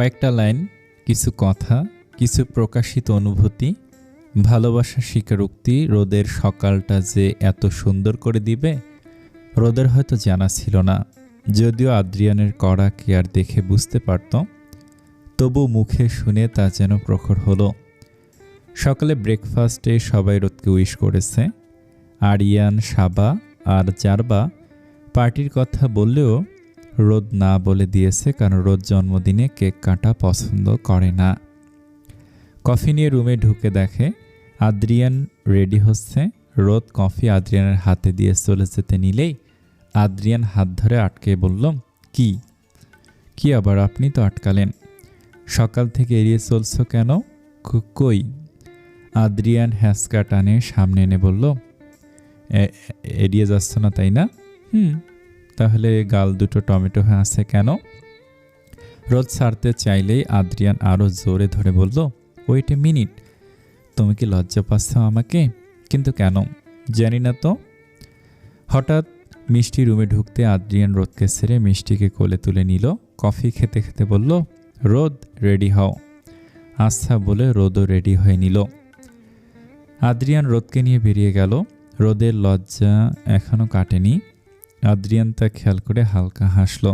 কয়েকটা লাইন, কিছু কথা, কিছু প্রকাশিত অনুভূতি, ভালোবাসার স্বীকারোক্তি রোদের সকালটা যে এত সুন্দর করে দিবে রোদের হয়তো জানা ছিল না। যদিও আদ্রিয়ানের কড়া কেয়ার দেখে বুঝতে পারত, তবু মুখে শুনে তা যেন প্রখর হলো। সকালে ব্রেকফাস্টে সবাই রোদকে উইশ করেছে। আরিয়ান, সাবা আর জারবা পার্টির কথা বললেও রোদ না বলে দিয়েছে, কারণ রোদ জন্মদিনে কেক কাটা পছন্দ করে না। কফি নিয়ে রুমে ঢুকে দেখে আদ্রিয়ান রেডি হচ্ছে। রোদ কফি আদ্রিয়ানের হাতে দিয়ে চলে যেতে নিলেই আদ্রিয়ান হাত ধরে আটকে বলল, কি আবার, আপনি তো আটকালেন। সকাল থেকে এড়িয়ে চলছো কেন? কই? আদ্রিয়ান হ্যাঁচকা টানে সামনে এনে বলল, এড়িয়ে যাচ্ছ না তাই না? তাহলে গাল দুটো টমেটো হয়ে আছে কেন? রোদ ছাড়তে চাইলেই আদ্রিয়ান আরও জোরে ধরে বলল, ওয়েট এ মিনিট, তুমি কি লজ্জা পাচ্ছ আমাকে? কিন্তু কেন জানি না তো। হঠাৎ মিষ্টি রুমে ঢুকতে আদ্রিয়ান রোদকে ছেড়ে মিষ্টিকে কোলে তুলে নিল। কফি খেতে খেতে বলল, রোদ রেডি হও। আচ্ছা বলে রোদও রেডি হয়ে নিল। আদ্রিয়ান রোদকে নিয়ে বেরিয়ে গেল। রোদের লজ্জা এখনও কাটেনি। আদ্রিয়ান তা খেয়াল করে হালকা হাসল।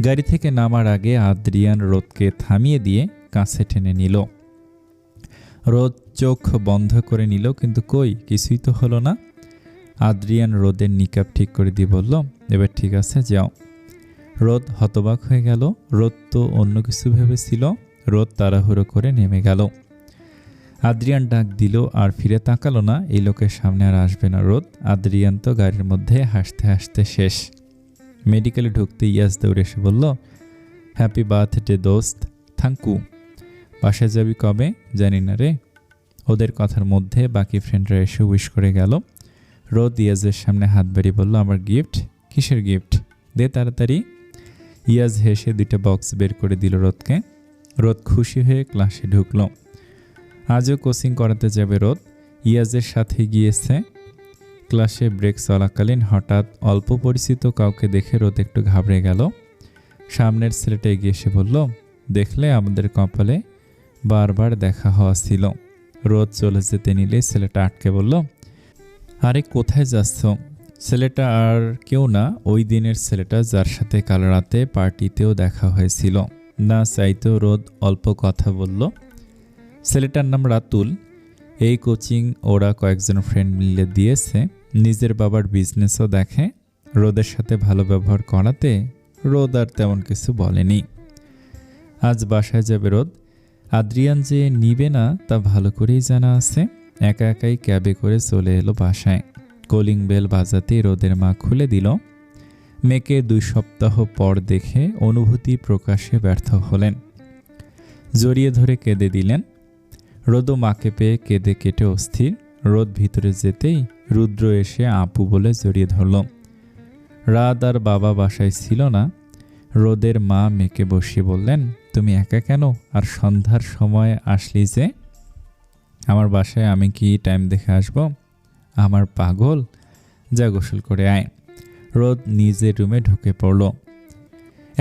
গাড়ি থেকে নামার আগে আদ্রিয়ান রোদকে থামিয়ে দিয়ে কাছে টেনে নিল। রোদ চোখ বন্ধ করে নিল, কিন্তু কই, কিছুই তো হলো না। আদ্রিয়ান রোদের নিকাব ঠিক করে দিয়ে বলল, এবার ঠিক আছে, যাও। রোদ হতবাক হয়ে গেল। রোদ তো অন্য কিছু ভেবেছিল। রোদ তাড়াহুড়ো করে নেমে গেল। আদ্রিয়ান ডাক দিল আর ফিরে তাকালো না। এই লোকের সামনে আর আসবে না রোদ। আদ্রিয়ান তো গাড়ির মধ্যে হাসতে হাসতে শেষ। মেডিকেলে ঢুকতে ইয়াস দৌড়ে এসে বলল, হ্যাপি বার্থডে দোস্ত, থ্যাংকু। বাসায় যাবি কবে? জানি না রে। ওদের কথার মধ্যে বাকি ফ্রেন্ডরা এসে উইশ করে গেল। রোদ ইয়াজের সামনে হাত বাড়িয়ে বলল, আমার গিফট? কিসের গিফট? দে তাড়াতাড়ি। ইয়াজ হেসে 2টা বক্স বের করে দিল রোদকে। রোদ খুশি হয়ে ক্লাসে ঢুকল। আজও কোচিং করাতে যাবে রোদ। ইয়াজের সাথে গিয়েছে। ক্লাসে ব্রেক চলাকালীন হঠাৎ অল্প পরিচিত কাউকে দেখে রোদ একটু ঘাবড়ে গেল। সামনের ছেলেটা এগিয়ে এসে বলল, দেখলে আমাদের কপালে বারবার দেখা হওয়া ছিল। রোদ চলে যেতে নিলে ছেলেটা আটকে বলল, আরে কোথায় যাচ্ছ? ছেলেটা আর কেউ না, ওই দিনের ছেলেটা যার সাথে কাল রাতে পার্টিতেও দেখা হয়েছিল। না চাইতেও রোদ অল্প কথা বলল। ছেলেটার নাম রাতুল। এই কোচিং ওরা কয়েকজন ফ্রেন্ড মিলে দিয়েছে। নিজের বাবার বিজনেসও দেখে। রোদের সাথে ভালো ব্যবহার করাতে রোদ আর তেমন কিছু বলেনি। আজ বাসায় যাবে রোদ। আদ্রিয়ান যে নিবে না তা ভালো করেই জানা আছে। একা একাই ক্যাবে করে চলে এলো বাসায়। কলিং বেল বাজাতেই রোদের মা খুলে দিল। মেয়েকে 2 সপ্তাহ পর দেখে অনুভূতি প্রকাশে ব্যর্থ হলেন। জড়িয়ে ধরে কেঁদে দিলেন। রোদও মাকে পেয়ে কেঁদে কেটে অস্থির। রোদ ভিতরে যেতেই রুদ্র এসে আপু বলে জড়িয়ে ধরল। রাত আর বাবা বাসায় ছিল না। রোদের মা মেয়েকে বসিয়ে বললেন, তুমি একা কেন? আর সন্ধ্যার সময় আসলি যে? আমার বাসায় আমি কি টাইম দেখে আসব? আমার পাগল, যা গোসল করে আয়। রোদ নিজের রুমে ঢুকে পড়ল।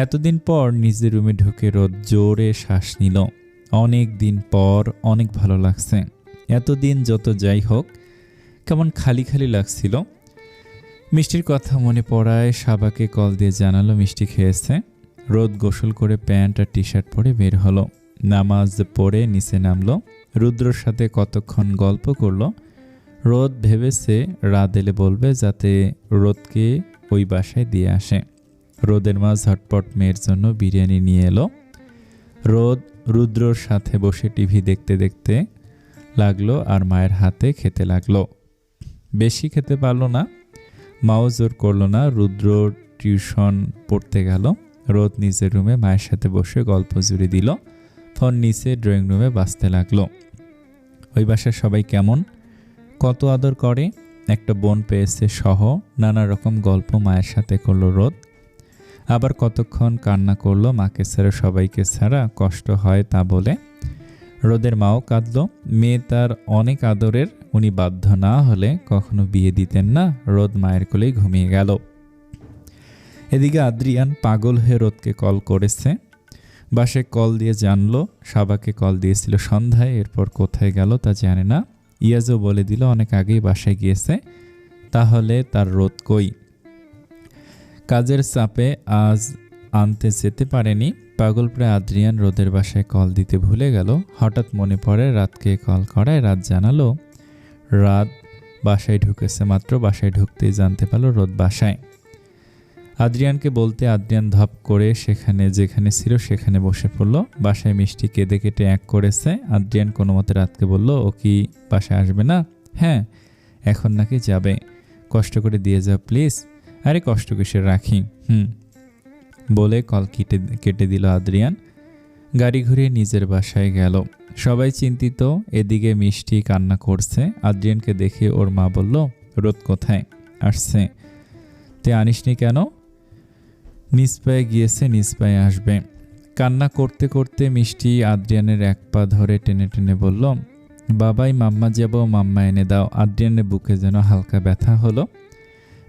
এতদিন পর নিজের রুমে ঢুকে রোদ জোরে শ্বাস নিল। অনেক দিন পর অনেক ভালো লাগছে। এতদিন যত যাই হোক কেমন খালি খালি লাগছিল। মিষ্টির কথা মনে পড়ায় সাবাকে কল দিয়ে জানালো মিষ্টি খেয়েছে। রোদ গোসল করে প্যান্ট আর টি শার্ট পরে বের হলো। নামাজ পড়ে নিচে নামলো। রুদ্রর সাথে কতক্ষণ গল্প করলো। রোদ ভেবেছে রাত এলে বলবে যাতে রোদকে ওই বাসায় দিয়ে আসে। রোদের মা ঝটপট মেয়ের জন্য বিরিয়ানি নিয়ে এলো। রোদ রুদ্রর সাথে বসে টিভি দেখতে দেখতে লাগলো আর মায়ের হাতে খেতে লাগলো। বেশি খেতে পারলো না। মাও জোর করলো না। রুদ্র টিউশন পড়তে গেল। রোদ নিজের রুমে মায়ের সাথে বসে গল্প জুড়ে দিল। ফোন নিচে ড্রয়িং রুমে বাজতে লাগলো। ওই বাসার সবাই কেমন, কত আদর করে। একটা বোন পেয়েছে সহ নানা রকম গল্প মায়ের সাথে করলো রোদ। আবার কতক্ষণ কান্না করলো মাকে ছাড়া, সবাইকে ছাড়া কষ্ট হয় তা বলে। রোদের মাও কাঁদল। মেয়ে তার অনেক আদরের, উনি বাধ্য না হলে কখনো বিয়ে দিতেন না। রোদ মায়ের কোলেই ঘুমিয়ে গেল। এদিকে আদ্রিয়ান পাগল হয়ে রোদকে কল করেছে। বাসায় কল দিয়ে জানলো সাবাকে কল দিয়েছিল সন্ধ্যায়, এরপর কোথায় গেল তা জানে না। ইয়াজও বলে দিল অনেক আগেই বাসায় গিয়েছে। তাহলে তার রোদ কই? কাজের চাপে আজ আনতে যেতে পারেনি। পাগল প্রায় আদ্রিয়ান রোদের বাসায় কল দিতে ভুলে গেল। হঠাৎ মনে পড়ে রাতকে কল করায়। রাত জানালো রাত বাসায় ঢুকেছে। মাত্র বাসায় ঢুকতেই জানতে পারল রোদ বাসায়। আদ্রিয়ানকে বলতে আদ্রিয়ান ধপ করে যেখানে ছিল সেখানে বসে পড়ল। বাসায় মিষ্টি কেঁদে কেটে এক করেছে। আদ্রিয়ান কোনো মতে রাতকে বলল ও কি বাসায় আসবে না? হ্যাঁ, এখন নাকি যাবে। কষ্ট করে দিয়ে যাও প্লিজ। আরে কষ্ট কিসের, রাখি। বলে কল কেটে দিল আদ্রিয়ান। গাড়ি ঘুরিয়ে নিজের বাসায় গেল। সবাই চিন্তিত। এদিকে মিষ্টি কান্না করছে। আদ্রিয়ানকে দেখে ওর মা বলল রোদ কোথায়? আসছে। তে আনিসনি কেন? নিজ পায়ে গিয়েছে, নিজ পায়ে আসবে। কান্না করতে করতে মিষ্টি আদ্রিয়ানের এক পা ধরে টেনে টেনে বলল বাবাই মাম্মা যাব, মাম্মা এনে দাও। আদ্রিয়ানের বুকে যেন হালকা ব্যথা হলো।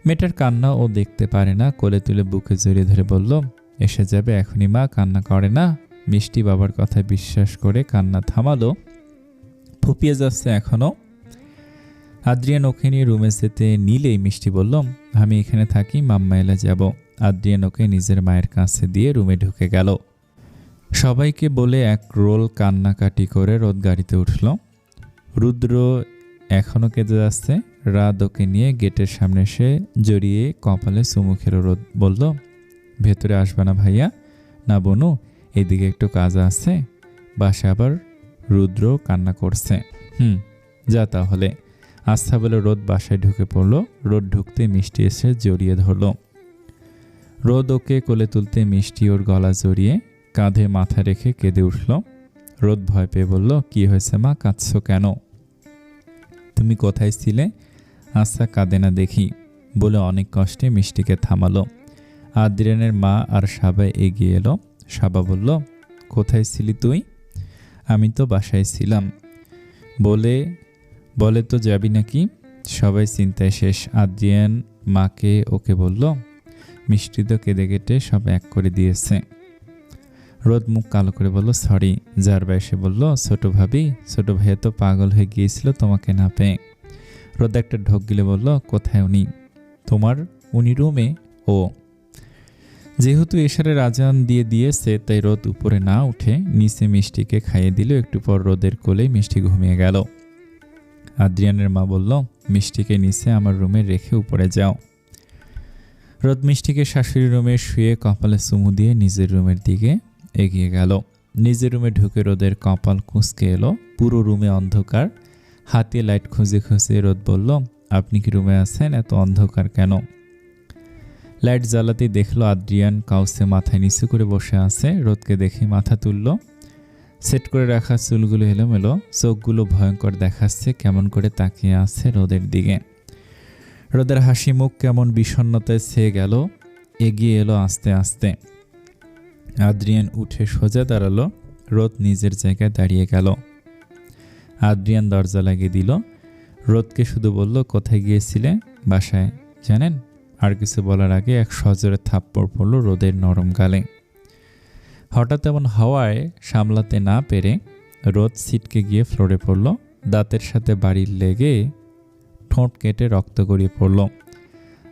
মেয়েটার কান্না ও দেখতে পারে না। কোলে তুলে বুকে জড়িয়ে ধরে বলল এসে যাবে এখনই মা, কান্না করে না। মিষ্টি বাবার কথায় বিশ্বাস করে কান্না থামালো। ফুপিয়ে যাচ্ছে এখনো। আদ্রিয়ান ওকে নিয়ে রুমে যেতে নিলেই মিষ্টি বলল আমি এখানে থাকি, মাম্মা এলে যাব। আদ্রিয়ান ওকে নিজের মায়ের কাছে দিয়ে রুমে ঢুকে গেল। সবাইকে বলে এক রোল কান্নাকাটি করে রোদ গাড়িতে উঠল। রুদ্র এখনও কেঁদে যাচ্ছে। রাত ওকে নিয়ে গেটের সামনে এসে জড়িয়ে কপালে চুমু খেলো। রোদ বলল ভেতরে আসবে না ভাইয়া? না বনু, এদিকে একটু কাজ আছে। বাসে আবার রুদ্র কান্না করছে। যা তাহলে। আস্থা বলে রোদ বাসায় ঢুকে পড়ল। রোদ ঢুকতে মিষ্টি এসে জড়িয়ে ধরল। রোদ ওকে কোলে তুলতে মিষ্টি ওর গলা জড়িয়ে কাঁধে মাথা রেখে কেঁদে উঠল। রোদ ভয় পেয়ে বলল কি হয়েছে মা, কাঁদছো কেন? তুমি কোথায় ছিলে? আচ্ছা কাঁদে না দেখি বলে অনেক কষ্টে মিষ্টিকে থামালো। আদ্রিয়ানের মা আর সাবা এগিয়ে এলো। সাবা বলল কোথায় ছিলি তুই? আমি তো বাসায় ছিলাম। বলে তো যাবি নাকি? সবাই চিন্তায় শেষ। আদ্রিয়ান মাকে ওকে বলল মিষ্টি তো কেঁদে কেটে সব এক করে দিয়েছে। রোদ মুখ কালো করে বলল সরি। জারবা এসে বলল ছোট ভাইয়া তো পাগল হয়ে গিয়েছিল তোমাকে না পেয়ে। রোদ একটা ঢোক গিলে বলল কোথায় উনি? উনি রুমে। ও। যেহেতু এশারের আজান দিয়েছে তাই রোদ উপরে না উঠে নিচে মিষ্টিকে খাইয়ে দিল। একটু পর রোদের কোলে মিষ্টি ঘুমিয়ে গেল। আদ্রিয়ানের মা বলল মিষ্টিকে নিচে আমার রুমে রেখে উপরে যাও। রোদ মিষ্টিকে শাশুড়ির রুমে শুয়ে কপালে চুমু দিয়ে নিজের রুমের দিকে এগিয়ে গেল। নিজের রুমে ঢুকে রোদের কপাল কুঁচকে এলো। পুরো রুমে অন্ধকার। হাতে লাইট খুঁজে খুঁজে রোদ বলল আপনি কি রুমে আছেন? এত অন্ধকার কেন? লাইট জ্বালাতেই দেখলো আদ্রিয়ান কাউসে মাথায় নিচু করে বসে আছে। রোদকে দেখে মাথা তুলল। সেট করে রাখা চুলগুলো এলোমেলো, চোখগুলো ভয়ঙ্কর দেখাচ্ছে। কেমন করে তাকিয়ে আছে রোদের দিকে। রোদের হাসি মুখ কেমন বিষণ্ণতায় ছেয়ে গেল। এগিয়ে এলো আস্তে আস্তে। আদ্রিয়ান উঠে সোজা দাঁড়ালো। রোদ নিজের জায়গায় দাঁড়িয়ে গেল। আদ্রিয়ান দরজা লাগিয়ে দিল। রোদকে শুধু বলল কোথায় গিয়েছিলে? বাসায়। জানেন? আর কিছু বলার আগে এক সজোরে থাপ্পড় পড়ল রোদের নরম গালে। হঠাৎ এমন হাওয়ায় সামলাতে না পেরে রোদ ছিটকে গিয়ে ফ্লোরে পড়ল। দাঁতের সাথে বাড়ি লেগে ঠোঁট কেটে রক্ত গড়িয়ে পড়ল।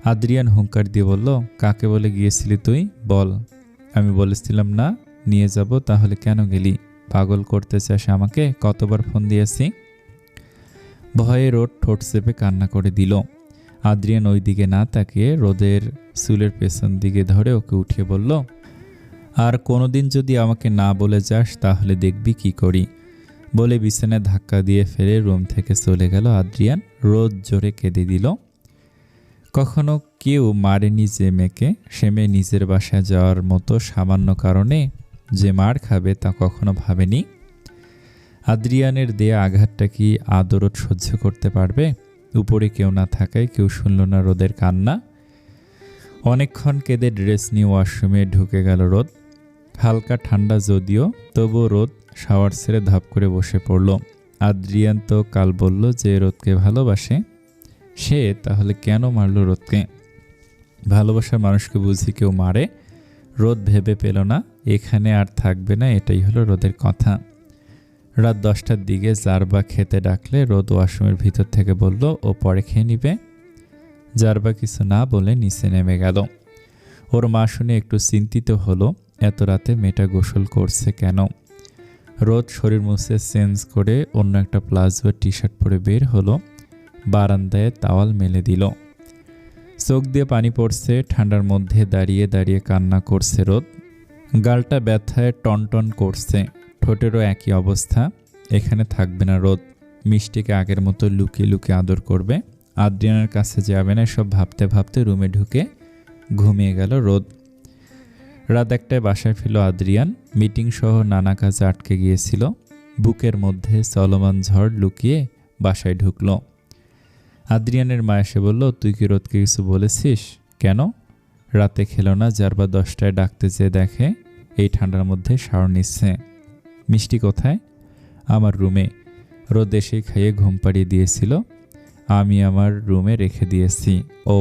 আদ্রিয়ান হুঙ্কার দিয়ে বলল কাকে বলে গিয়েছিলি তুই? বল। আমি বলেছিলাম না নিয়ে যাব, তাহলে কেন গেলি? পাগল করতে চাস আমাকে? কতবার ফোন দিয়েছি? ভয়ে রোদ ঠোঁট চেপে কান্না করে দিল। আদ্রিয়ান ওই দিকে না তাকিয়ে রোদের চুলের পেছন দিকে ধরে ওকে উঠিয়ে বলল আর কোনোদিন যদি আমাকে না বলে যাস তাহলে দেখবি কি করি। বলে বিছানায় ধাক্কা দিয়ে ফেলে রুম থেকে চলে গেল আদ্রিয়ান। রোদ জোরে কেঁদে দিল। কখনো কেউ মারেনি যে মেয়েকে। সে মেয়ে নিজের বাসায় যাওয়ার মতো সামান্য কারণে যে মার খাবে তা কখনো ভাবেনি। আদ্রিয়ানের দেয়া আঘাতটা কি আদরত সহ্য করতে পারবে? উপরে কেউ না থাকায় কেউ শুনল না রোদের কান্না। অনেকক্ষণ কেঁদে ড্রেস নিয়ে ওয়াশরুমে ঢুকে গেল রোদ। হালকা ঠান্ডা যদিও, তবুও রোদ শাওয়ার ছেড়ে ধাপ করে বসে পড়ল। আদ্রিয়ান তো কাল বলল যে রোদকে ভালোবাসে। সে তাহলে কেন মারল রোদকে? ভালোবাসার মানুষকে বুঝি কেউ মারে? রোদ ভেবে পেল না এখানে আর থাকবে না, এটাই হলো রোদের কথা। রাত 10টার দিকে জারবা খেতে ডাকলে রোদ ওয়াশরুমের ভিতর থেকে বলল ও পরে খেয়ে নিবে। জারবা কিছু না বলে নিচে নেমে গেল। ওর মা শুনে একটু চিন্তিত হলো, এত রাতে মেয়েটা গোসল করছে কেন। রোদ শরীর মুছে চেঞ্জ করে অন্য একটা প্লাজো টি শার্ট পরে বের হলো, বারান্দায় তাওয়াল মেলে দিল। চোখ দিয়ে পানি পড়ছে, ঠান্ডার মধ্যে দাঁড়িয়ে দাঁড়িয়ে কান্না করছে রোদ। গালটা ব্যথায় টনটন করছে, ঠোঁটেরও একই অবস্থা। এখানে থাকবে না রোদ, মিষ্টিকে আগের মতো লুকিয়ে লুকিয়ে আদর করবে, আদ্রিয়ানের কাছে যাবে না, সব ভাবতে ভাবতে রুমে ঢুকে ঘুমিয়ে গেল রোদ। রাত 1টায় বাসায় ফিরল আদ্রিয়ান। মিটিং সহ নানা কাজে আটকে গিয়েছিল। বুকের মধ্যে চলমান ঝড় লুকিয়ে বাসায় ঢুকল। আদ্রিয়ানের মা এসে বলল, তুই কি রোদকে কিছু বলেছিস? কেন? রাতে খেলো না, জারবা 10টায় ডাকতে যেয়ে দেখে এই ঠান্ডার মধ্যে শাওয়ার নিচ্ছে। মিষ্টি কোথায়? আমার রুমে। রোদ এসে খাইয়ে ঘুম পাড়িয়ে দিয়েছিল, আমি আমার রুমে রেখে দিয়েছি। ও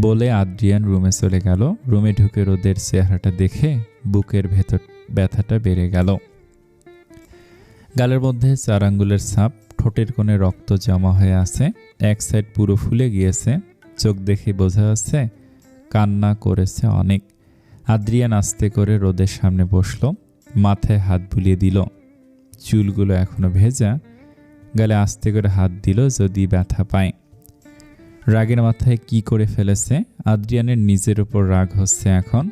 বলে আদ্রিয়ান রুমে চলে গেল। রুমে ঢুকে রোদের চেহারাটা দেখে বুকের ভেতর ব্যথাটা বেড়ে গেল। গালের মধ্যে 4 আঙ্গুলের ছাপ, ঠোঁটের কোণে রক্ত জমা হয়ে আছে, এক সাইড পুরো ফুলে গিয়েছে। চোখ দেখে বোঝা যাচ্ছে কান্না করেছে অনেক। আদ্রিয়ান আস্তে করে রোদের সামনে বসলো, মাথায় হাত বুলিয়ে দিল। চুলগুলো এখনো ভেজা, গালে আস্তে করে হাত দিল যদি ব্যথা পায়। রাগের মাথায় কি করে ফেলেছে। আদ্রিয়ানের নিজের ওপর রাগ হচ্ছে এখন।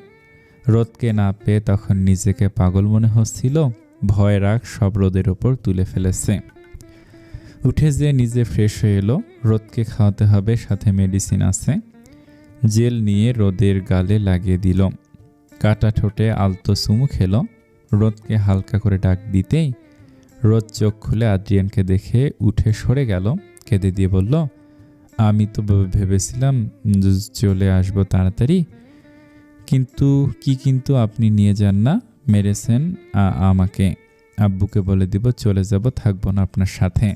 রোদকে না পেয়ে তখন নিজেকে পাগল মনে হচ্ছিল, ভয় রাগ সব রোদের ওপর তুলে ফেলেছে। উঠে যে নিজে ফ্রেশ হয়ে এলো, রোদকে খাওয়াতে হবে, সাথে মেডিসিন আছে। জেল নিয়ে রোদের গালে লাগিয়ে দিল। কাটা ঠোঁটে আলতো চুমু খেলো। রোদকে হালকা করে ডাক দিতেই রোদ চোখ খুলে আদ্রিয়ানকে দেখে উঠে সরে গেল। কেঁদে দিয়ে বলল, আমি তো ভেবেছিলাম চলে আসবো তাড়াতাড়ি, কিন্তু আপনি নিয়ে যান না, মেরেছেন আমাকে। আব্বুকে বলে দিব চলে যাব, থাকবো না আপনার সাথে।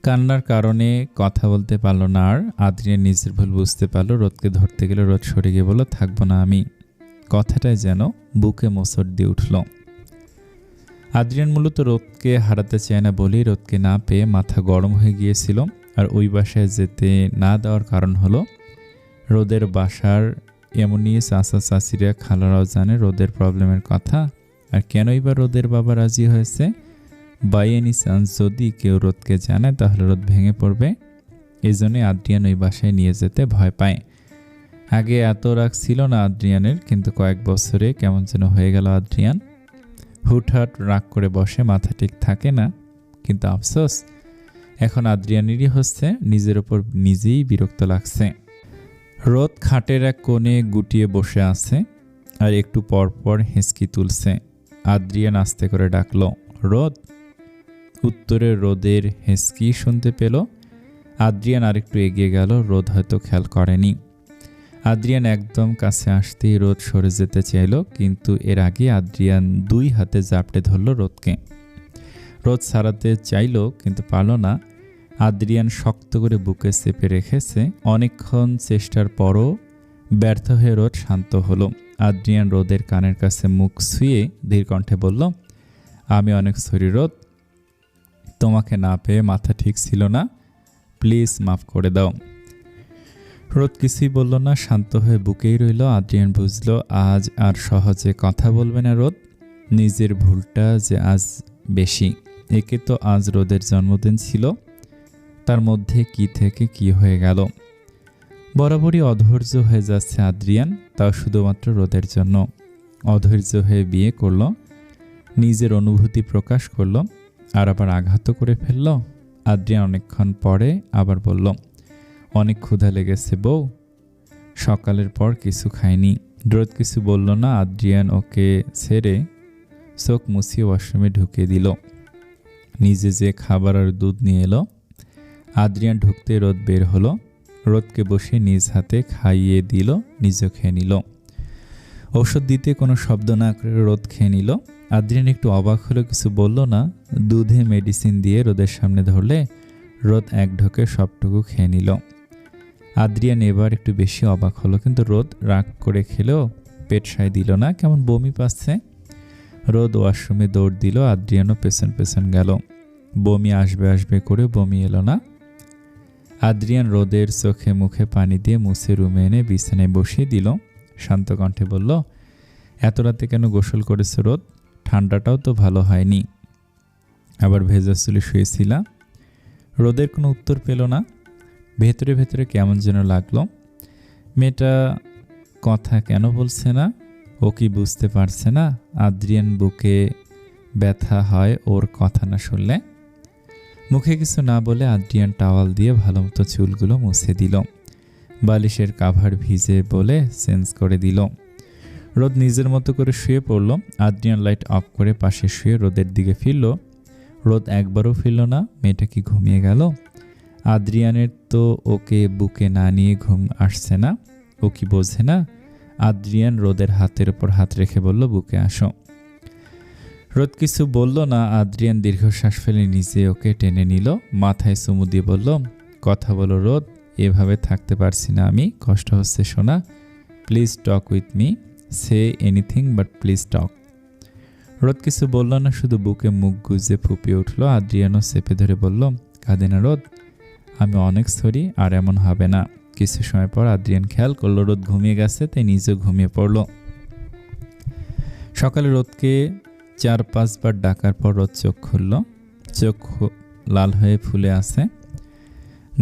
কান্নার কারণে কথা বলতে পারলো না আর। আদ্রিয়ান নিজের ভুল বুঝতে পারলো, রোদকে ধরতে গেলে রোদ সরে গিয়ে বলল, থাকবো না আমি। কথাটাই যেন বুকে মোচড় দিয়ে উঠল। আদ্রিয়ান মূলত রোদকে হারাতে চায় না বলেই রোদকে না পেয়ে মাথা গরম হয়ে গিয়েছিল। আর ওই বাসায় যেতে না দেওয়ার কারণ হলো রোদের বাসার এমনই চাচা চাচিরা খালারাও জানে রোদের প্রবলেমের কথা। আর কেনই বা রোদের বাবা রাজি হয়েছে? বাই এনি চান্স যদি কেউ রোদকে জানায় তাহলে রোদ ভেঙে পড়বে। এই জন্যই আদ্রিয়ান ওই বাসায় নিয়ে যেতে ভয় পায়। আগে এত রাগ ছিল না আদ্রিয়ানের, কিন্তু কয়েক বছরে কেমন যেন হয়ে গেল আদ্রিয়ান। হুটহাট রাগ করে বসে, মাথা ঠিক থাকে না। কিন্তু আফসোস এখন আদ্রিয়ানেরই হচ্ছে, নিজের ওপর নিজেই বিরক্ত লাগছে। রোদ খাটের এক কোণে গুটিয়ে বসে আছে আর একটু পর পর হেঁচকি তুলছে। আদ্রিয়ান আস্তে করে ডাকলো, রোদ। উত্তরে রোদের হেঁচকি শুনতে পেল। আদ্রিয়ান আরেকটু এগিয়ে গেল, রোদ হয়তো খেয়াল করেনি। আদ্রিয়ান একদম কাছে আসতেই রোদ সরে যেতে চাইল, কিন্তু এর আগে আদ্রিয়ান 2 হাতে জাপটে ধরল রোদকে। রোদ ছাড়াতে চাইল কিন্তু পারল না। আদ্রিয়ান শক্ত করে বুকে চেপে রেখেছে। অনেকক্ষণ চেষ্টার পরও ব্যর্থ হয়ে রোদ শান্ত হলো। আদ্রিয়ান রোদের কানের কাছে মুখ ছুঁয়ে ধীর কণ্ঠে বলল, আমি অনেক সরি রোদ, তোমাকে না পেয়ে মাথা ঠিক ছিল না, প্লিজ মাফ করে দাও। রোদ কিছুই বলল না, শান্ত হয়ে বুকেই রইল। আদ্রিয়ান বুঝল আজ আর সহজে কথা বলবে না রোদ। নিজের ভুলটা যে আজ বেশি। একে তো আজ রোদের জন্মদিন ছিল, তার মধ্যে কি থেকে কি হয়ে গেল। বরাবরই অধৈর্য হয়ে যাচ্ছে আদ্রিয়ান, তাও শুধুমাত্র রোদের জন্য। অধৈর্য হয়ে বিয়ে করল, নিজের অনুভূতি প্রকাশ করল, আর আবার আঘাত করে ফেলল। আদ্রিয়ান অনেকক্ষণ পরে আবার বলল, অনেক ক্ষুধা লেগেছে বউ, সকালের পর কিছু খায়নি। রোদ কিছু বলল না। আদ্রিয়ান ওকে ছেড়ে চোখ মুছিয়ে ওয়াশরুমে ঢুকিয়ে দিল। নিজে যে খাবার আর দুধ নিয়ে এলো। আদ্রিয়ান ঢুকতে রোদ বের হলো। রোদকে বসে নিজ হাতে খাইয়ে দিল, নিজে খেয়ে নিল। ঔষধ দিতে কোনো শব্দ না করে রোদ খেয়ে নিল। আদ্রিয়ান একটু অবাক হলো, কিছু বলল না। দুধে মেডিসিন দিয়ে রোদের সামনে ধরলে রোদ এক ঢোকে সবটুকু খেয়ে নিল। আদ্রিয়ান এবার একটু বেশি অবাক হলো, কিন্তু রোদ রাগ করে খেলেও পেট সায় দিল না, কেমন বমি পাচ্ছে। রোদ ওয়াশরুমে দৌড় দিল, আদ্রিয়ানও পেছন পেছন গেল। বমি আসবে আসবে করে বমি এলো না। আদ্রিয়ান রোদের চোখে মুখে পানি দিয়ে মুছে রুমে এনে বিছানায় বসিয়ে দিল। শান্ত কণ্ঠে বলল, এত রাতে কেন গোসল করেছ রোদ? ঠান্ডাটাও তো ভালো হয়নি, আবার ভেজা চুলে শুয়েছিলা। রোদের কোনো উত্তর পেল না। ভেতরে ভেতরে কেমন যেন লাগলো। মেয়েটা কথা কেন বলছে না? ও কি বুঝতে পারছে না আদ্রিয়ান বুকে ব্যথা হয় ওর কথা না শুনলে? মুখে কিছু না বলে আদ্রিয়ান টাওয়াল দিয়ে ভালোমতো চুলগুলো মুছে দিল। বালিশের কাভার ভিজে বলে চেঞ্জ করে দিল। রোদ নিজের মতো করে শুয়ে পড়ল। আদ্রিয়ান লাইট অফ করে পাশে শুয়ে রোদের দিকে ফিরল। রোদ একবারও ফিরল না। মেয়েটা কি ঘুমিয়ে গেল? আদ্রিয়ানের তো ওকে বুকে না নিয়ে ঘুম আসছে না। ও কি বোঝে না? আদ্রিয়ান রোদের হাতের উপর হাত রেখে বলল, বুকে আসো। রোদ কিছু বলল না। আদ্রিয়ান দীর্ঘশ্বাস ফেলে নিজে ওকে টেনে নিল, মাথায় চুমু দিয়ে বলল, কথা বলো রোদ, এভাবে থাকতে পারছি না আমি, কষ্ট হচ্ছে সোনা, please talk with me, say anything but please talk. রোদ কিছু বলল না, শুধু বুকে মুখ গুজে ফুপিয়ে উঠল। আদ্রিয়ানও চেপে ধরে বলল, কাঁদে না রোদ, আমি অনেক সরি, আর এমন হবে না। কিছু সময় পর আদ্রিয়ান খেয়াল করলো রোদ ঘুমিয়ে গেছে, তাই নিজেও ঘুমিয়ে পড়ল। সকালে রোদকে 4-5 বার ডাকার পর রোদ চোখ খুলল। চোখ লাল হয়ে ফুলে আছে।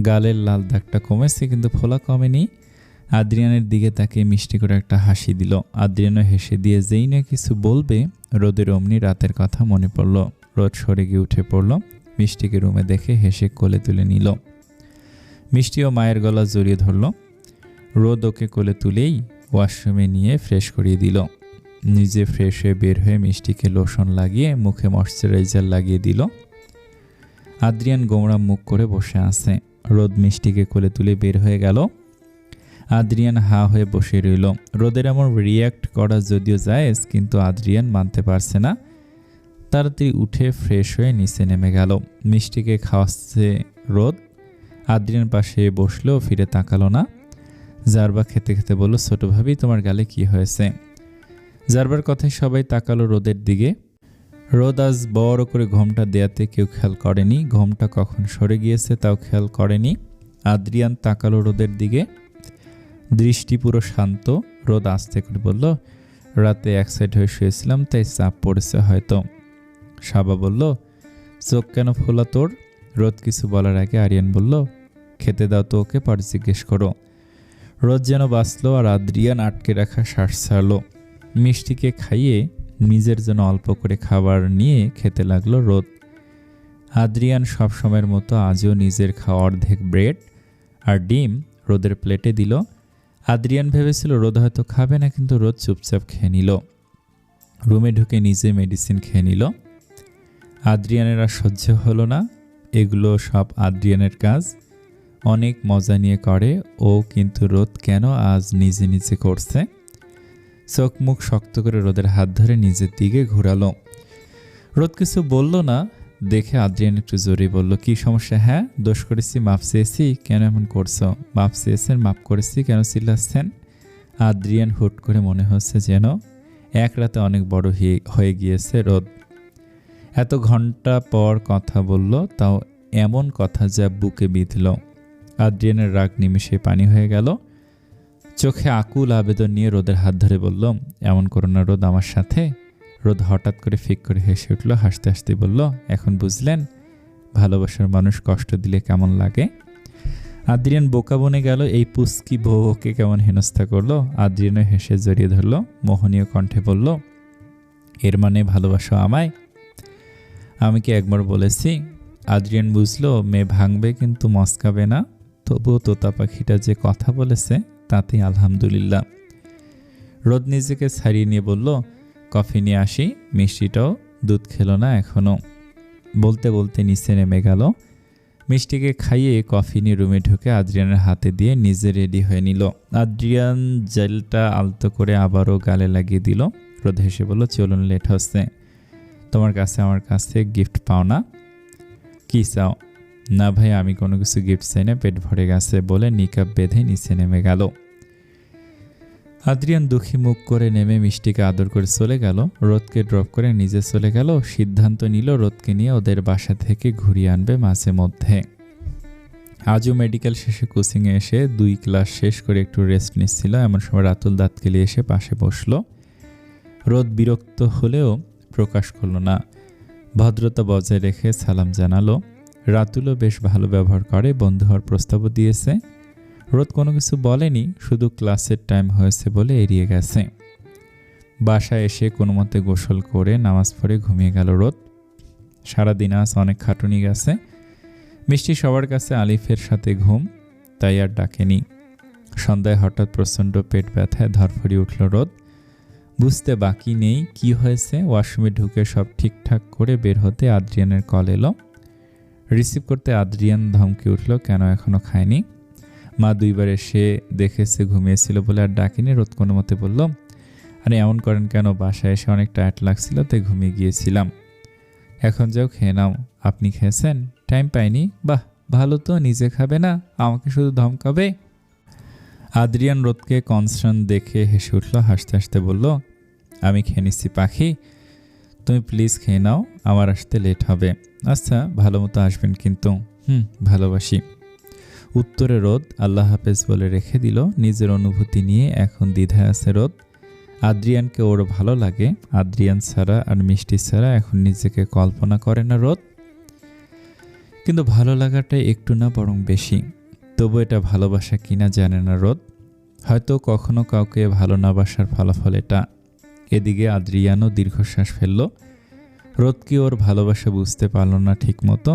গালের লাল দাগটা কমেছে, কিন্তু ফোলা কমেনি। আদ্রিয়ানের দিকে তাকে মিষ্টি করে একটা হাসি দিল। আদ্রিয়ানও হেসে দিয়ে যেই না কিছু বলবে, রোদের অমনি রাতের কথা মনে পড়ল। রোদ সরে গিয়ে উঠে পড়ল। মিষ্টিকে রুমে দেখে হেসে কোলে তুলে নিল। মিষ্টিও মায়ের গলা জড়িয়ে ধরল। রোদ ওকে কোলে তুলেই ওয়াশরুমে নিয়ে ফ্রেশ করিয়ে দিল। নিজে ফ্রেশ হয়ে বের হয়ে মিষ্টিকে লোশন লাগিয়ে মুখে ময়শ্চারাইজার লাগিয়ে দিল। আদ্রিয়ান গোমড়া মুখ করে বসে আছে। রোদ মিষ্টিকে কোলে তুলে বের হয়ে গেল। আদ্রিয়ান হা হয়ে বসে রইল। রোদের এমন রিয়্যাক্ট করা যদিও জায়েজ, কিন্তু আদ্রিয়ান মানতে পারছে না। তাড়াতাড়ি উঠে ফ্রেশ হয়ে নিচে নেমে গেল। মিষ্টিকে খাওয়াচ্ছে রোদ। আদ্রিয়ান পাশে বসলেও ফিরে তাকালো না। জারবা খেতে খেতে বলল, ছোট ভাবি, তোমার গালে কি হয়েছে? জারবার কথায় সবাই তাকালো রোদের দিকে। রোদ আজ বড় করে ঘোমটা দেয়াতে কেউ খেয়াল করেনি। ঘোমটা কখন সরে গিয়েছে তাও খেয়াল করেনি। আদ্রিয়ান তাকালো রোদের দিকে, দৃষ্টি পুরো শান্ত। রোদ আস্তে করে বলল, রাতে এক সাইড হয়ে শুয়েছিলাম, তাই চাপ পড়েছে হয়তো। সাবা বলল, চোখ কেন ফোলা তোর? রোদ কিছু বলার আগে আরিয়ান বলল, খেতে দাও তো ওকে, পর জিজ্ঞেস করো। রোদ যেন বাঁচল, আর আদ্রিয়ান আটকে রাখা শ্বাস ছাড়ল। মিষ্টিকে খাইয়ে নিজের জন্য অল্প করে খাবার নিয়ে খেতে লাগলো রোদ। আদ্রিয়ান সবসময়ের মতো আজও নিজের খাওয়া অর্ধেক ব্রেড আর ডিম রোদের প্লেটে দিল। আদ্রিয়ান ভেবেছিল রোদ হয়তো খাবে না, কিন্তু রোদ চুপচাপ খেয়ে নিল। রুমে ঢুকে নিজে মেডিসিন খেয়ে নিল। আদ্রিয়ানের আর সহ্য হলো না। এগুলো সব আদ্রিয়ানের কাজ, অনেক মজা নিয়ে করে ও, কিন্তু রোদ কেন আজ নিজে নিজে করছে? চোখ মুখ শক্ত করে রোদের হাত ধরে নিজের দিকে ঘোরালো। রোদ কিছু বলল না দেখে আদ্রিয়ান একটু জোরে বলল, কি সমস্যা? হ্যাঁ, দোষ করেছি, মাপ চেয়েছি, কেন এমন করছো? মাপ চেয়েছেন, মাপ করেছি, কেন চিল্লাচ্ছেন? আদ্রিয়ান হুট করে মনে হচ্ছে যেন এক রাতে অনেক বড় হয়ে গিয়েছে রোদ। এত ঘন্টা পর কথা বলল, তাও এমন কথা যা বুকে বিঁধল। আদ্রিয়ানের রাগ নিমিষে পানি হয়ে গেল। চোখে আকুল আবেদন নিয়ে রোদের হাত ধরে বলল, এমন করো না রোদ আমার সাথে। রোদ হঠাৎ করে ফিক করে হেসে উঠল। হাসতে হাসতে বলল, এখন বুঝলেন ভালোবাসার মানুষ কষ্ট দিলে কেমন লাগে? আদ্রিয়ান বোকা বনে গেল। এই পুস্কি বউ ওকে কেমন হেনস্থা করলো। আদ্রিয়ানও হেসে জড়িয়ে ধরল। মোহনীয় কণ্ঠে বলল, এর মানে ভালোবাসো আমায়? আমি কি একবার বলেছি? আদ্রিয়ান বুঝলো মেয়ে ভাঙবে কিন্তু মস্কাবে না। তবুও তোতা পাখিটা যে কথা বলেছে তাতে আলহামদুলিল্লাহ। রোদ নিজেকে ছাড়িয়ে নিয়ে বলল, কফি নিয়ে আসি। মিষ্টিটাও দুধ খেলো না এখনো। বলতে বলতে নিচে নেমে গেল। মিষ্টিকে খাইয়ে কফি নিয়ে রুমে ঢুকে আদ্রিয়ানের হাতে দিয়ে নিজে রেডি হয়ে নিল। আদ্রিয়ান জেলটা আলতো করে আবারও গালে লাগিয়ে দিল। রোদ হেসে বলল, চলুন, লেট হচ্ছে। তোমার কাছে আমার কাছে গিফট পাও না? কি চাও? না ভাই, আমি কোনো কিছু গিফট চাই না, পেট ভরে গেছে বলে নিকাব বেঁধে নিচে নেমে গেল। আদ্রিয়ান দুঃখী মুখ করে নেমে মিষ্টিকে আদর করে চলে গেল। রোদকে ড্রপ করে নিজে চলে গেল। সিদ্ধান্ত নিল রোদকে নিয়ে ওদের বাসা থেকে ঘুরিয়ে আনবে মাঝে মধ্যে। আজও মেডিকেল শেষে কোচিংয়ে এসে 2 ক্লাস শেষ করে একটু রেস্ট নিচ্ছিল, এমন সময় রাতুল দাঁত কেলিয়ে এসে পাশে বসলো। রোদ বিরক্ত হলেও প্রকাশ করল না, ভদ্রতা বজায় রেখে সালাম জানালো। রাতুলও বেশ ভালো ব্যবহার করে, বন্ধু হওয়ার প্রস্তাবও দিয়েছে। রোদ কোনো কিছু বলেনি, শুধু ক্লাসের টাইম হয়েছে বলে এড়িয়ে গেছে। বাসায় এসে কোনো মতে গোসল করে নামাজ পড়ে ঘুমিয়ে গেল রোদ। সারাদিন আজ অনেক খাটুনি গেছে। মিষ্টি সবার কাছে আলিফের সাথে ঘুম, তাই আর ডাকেনি। সন্ধ্যায় হঠাৎ প্রচণ্ড পেট ব্যথায় ধরফড়িয়ে উঠল রোদ। বুঝতে বাকি নেই কি হয়েছে। ওয়াশরুমে ঢুকে সব ঠিকঠাক করে বের হতে আদ্রিয়ানের কল এলো। রিসিভ করতে আদ্রিয়ান ধমকে উঠল, কেন এখনো খায়নি? মা 2 বার এসে দেখেছে ঘুমিয়েছিল বলে আর ডাকিনি। রোদ কোনো মতে বলল, আরে এমন করেন কেন? বাসায় এসে অনেক টায়ার্ড লাগছিল, তাই ঘুমিয়ে গিয়েছিলাম। এখন যাও খেয়ে নাও। আপনি খেয়েছেন? টাইম পাইনি? বাহ, ভালো তো, নিজে খাবে না, আমাকে শুধু ধমকাবে। আদ্রিয়ান রোদকে কনসার্ন দেখে হেসে উঠল, হাসতে হাসতে বলল, আমি খেয়ে নিচ্ছি পাখি, তুমি প্লিজ খেয়ে নাও, আমার আসতে লেট হবে। আচ্ছা, ভালো মতো আসবেন কিন্তু। ভালোবাসি। উত্তরে রোদ আল্লাহ হাফেজ বলে রেখে দিল। নিজের অনুভূতি নিয়ে এখন দ্বিধায় আছে রোদ। আদ্রিয়ানকে ওর ভালো লাগে, আদ্রিয়ান ছাড়া আর মিষ্টি ছাড়া এখন নিজেকে কল্পনা করে না রোদ। কিন্তু ভালো লাগাটাই একটু না বরং বেশি। তবু এটা ভালোবাসা কিনা জানে না রোদ। হয়তো কখনো কাউকে ভালো না বাসার ফলাফল এটা। এদিকে আদ্রিয়ানও দীর্ঘশ্বাস ফেলল। রোদ কি ওর ভালোবাসা বুঝতে পারল না ঠিক মতো,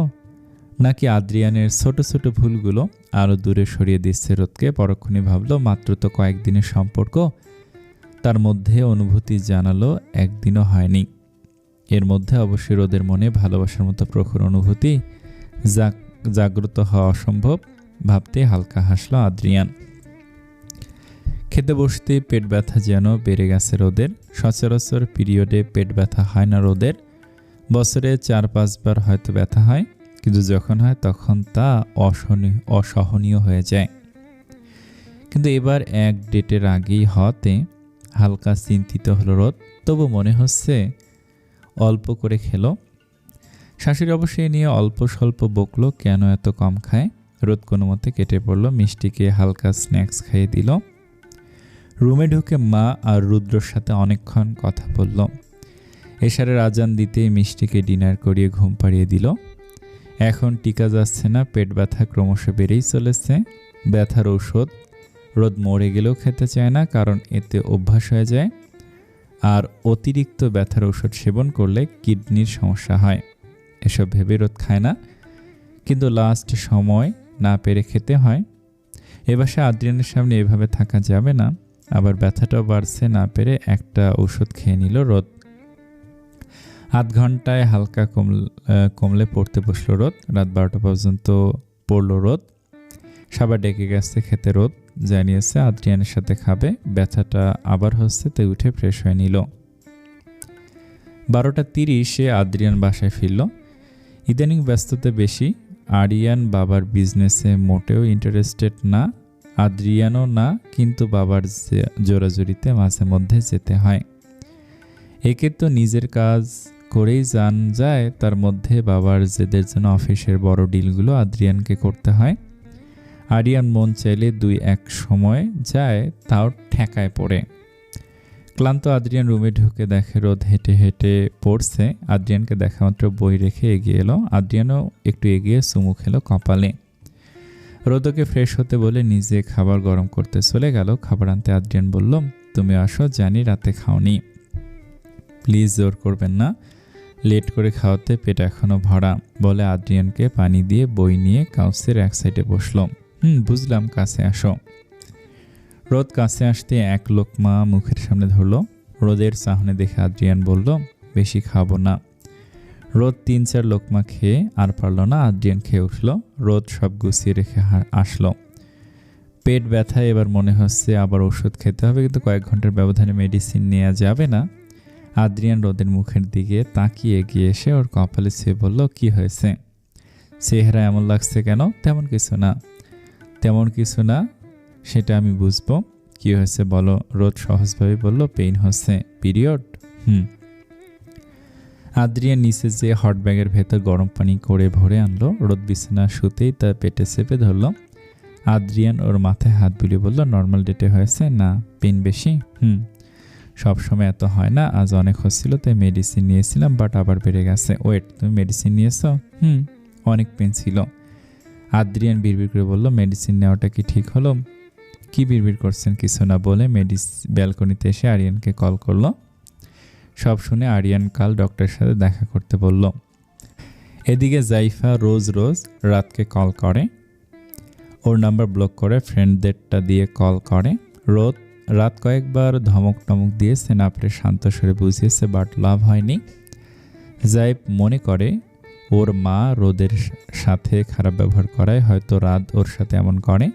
নাকি আদ্রিয়ানের ছোট ছোট ভুলগুলো আরও দূরে সরিয়ে দিচ্ছে রোদকে? পরক্ষণে ভাবল, মাত্র তো কয়েকদিনের সম্পর্ক, তার মধ্যে অনুভূতি জানালো একদিনও হয়নি। এর মধ্যে অবশ্যই রোদের মনে ভালোবাসার মতো প্রখর অনুভূতি জাগ্রত হওয়া অসম্ভব। ভাবতে হালকা হাসল আদ্রিয়ান। খেতে বসতে পেট ব্যথা যেন বেড়ে গেছে রোদের। সচরাচর পিরিয়ডে পেট ব্যথা হয় না রোদের। বছরে 4-5 বার হয়তো ব্যথা হয়, কিন্তু যখন হয় তখন তা অসহনীয় হয়ে যায়। কিন্তু এবার এক ডেটের আগেই হওয়াতে হালকা চিন্তিত হলো রোদ। তবু মনে হচ্ছে অল্প করে খেলো। শাশুড়ি অবশ্যই নিয়ে অল্প স্বল্প বকলো, কেন এত কম খায়। রোদ কোনো মতে কেটে পড়ল, মিষ্টিকে হালকা স্ন্যাক্স খাইয়ে দিল। রুমে ঢুকে মা আর রুদ্রর সাথে অনেকক্ষণ কথা বলল। এশারের আজান দিতেই মিষ্টিকে ডিনার করিয়ে ঘুম পাড়িয়ে দিল। এখন টিকা যাচ্ছে না, পেট ব্যথা ক্রমশ বেড়েই চলেছে। ব্যথার ঔষধ রোদ মরে গেলেও খেতে চায় না, কারণ এতে অভ্যাস হয়ে যায়। আর অতিরিক্ত ব্যথার ঔষধ সেবন করলে কিডনির সমস্যা হয়। এসব ভেবে রোদ খায় না, কিন্তু লাস্ট সময় না পেরে খেতে হয়। এ বাসায় আদ্রিয়ানের সামনে এভাবে থাকা যাবে না। আবার ব্যথাটাও বাড়ছে, না পেরে একটা ঔষধ খেয়ে নিল রোদ। আধ ঘন্টায় হালকা কমলে পড়তে বসলো রোদ। রাত 12টা পর্যন্ত পড়ল রোদ। সবার ডেকে গেছে খেতে, রোদ জানিয়েছে আদ্রিয়ানের সাথে খাবে। ব্যথাটা আবার হচ্ছে, তাই উঠে ফ্রেশ হয়ে নিল। 12:30 আদ্রিয়ান বাসায় ফিরল। ইদানিং ব্যস্ততা বেশি। আরিয়ান বাবার বিজনেসে মোটেও ইন্টারেস্টেড না, আদ্রিয়ানও না, কিন্তু বাবার জোরাজুরিতে মাঝে মধ্যে যেতে হয়। একে তো নিজের কাজ করেই জান যায়, তার মধ্যে বাবার জেদের জন্য অফিসের বড় ডিলগুলো আদ্রিয়ানকে করতে হয়। আরিয়ান মন চাইলে 2-1 সময় যায়, তাও ঠেকায় পড়ে। ক্লান্ত আদ্রিয়ান রুমে ঢুকে দেখে রোদ হেঁটে হেঁটে পড়ছে। আদ্রিয়ানকে দেখা মাত্র বই রেখে এগিয়ে এলো। আদ্রিয়ানও একটু এগিয়ে চুমু খেলো কপালে। রোদকে ফ্রেশ হতে বলে নিজে খাবার গরম করতে চলে গেল। খাবার আনতে আদ্রিয়ান বলল, তুমি আসো, জানি রাতে খাওনি, প্লিজ জোর করবেন না, লেট করে খাওয়াতে পেট এখনো ভরা বলে আদ্রিয়ানকে পানি দিয়ে বই নিয়ে কাউসের এক সাইডে বসলো। বুঝলাম, কাছে আসো। রোদ কাছে আসতে এক লোকমা মুখের সামনে ধরলো। রোদের চাহনি দেখে আদ্রিয়ান বলল, বেশি খাবো না। রোদ 3-4 লোকমা খেয়ে আর পারল না। আদ্রিয়ান খেয়ে উঠল। রোদ সব গুছিয়ে রেখে আসলো। পেট ব্যথায় এবার মনে হচ্ছে আবার ওষুধ খেতে হবে, কিন্তু কয়েক ঘন্টার ব্যবধানে মেডিসিন নেওয়া যাবে না। আদ্রিয়ান রোদের মুখের দিকে তাকিয়ে এগিয়ে এসে ওর কপালে ছুঁয়ে বলল, কি হয়েছে? চেহারা এমন লাগছে কেন? তেমন কিছু না। তেমন কিছু না, সেটা আমি বুঝবো। কি হয়েছে বলো? রোদ সহজভাবে বলল, পেইন হচ্ছে। পিরিয়ড? আদ্রিয়ান নিচে যেয়ে হট ব্যাগের ভেতর গরম পানি করে ভরে আনলো। রোদ বিছানা শুতেই তার পেটে চেপে ধরল। আদ্রিয়ান ওর মাথায় হাত বুলিয়ে বলল, নর্মাল ডেটে হয়েছে? না। পেন বেশি? সবসময় এত হয় না, আজ অনেক হচ্ছিল তাই মেডিসিন নিয়েছিলাম, বাট আবার বেড়ে গেছে। ওয়েট, তুমি মেডিসিন নিয়েছো? অনেক পেন ছিল। আদ্রিয়ান বিড়বিড় করে বলল, মেডিসিন নেওয়াটা কি ঠিক হলো? কি বিড়বিড় করছেন? কিছু না বলে ব্যালকনিতে এসে আরিয়ানকে কল করলো। সব শুনে আরিয়ান কাল ডক্টরের সাথে দেখা করতে বলল। এদিকে জাইফা রোজ রাতকে কল করে, ওর নাম্বার ব্লক করে ফ্রেন্ডদেরটা দিয়ে কল করে। রাত কয়েকবার ধমক টমক দিয়ে সেনাপরে শান্ত স্বরে বুঝিয়েছে, বাট লাভ হয়নি। জাইফ মনে করে ওর মা রোদের সাথে খারাপ ব্যবহার করায় হয়তো রাত ওর সাথে এমন করে।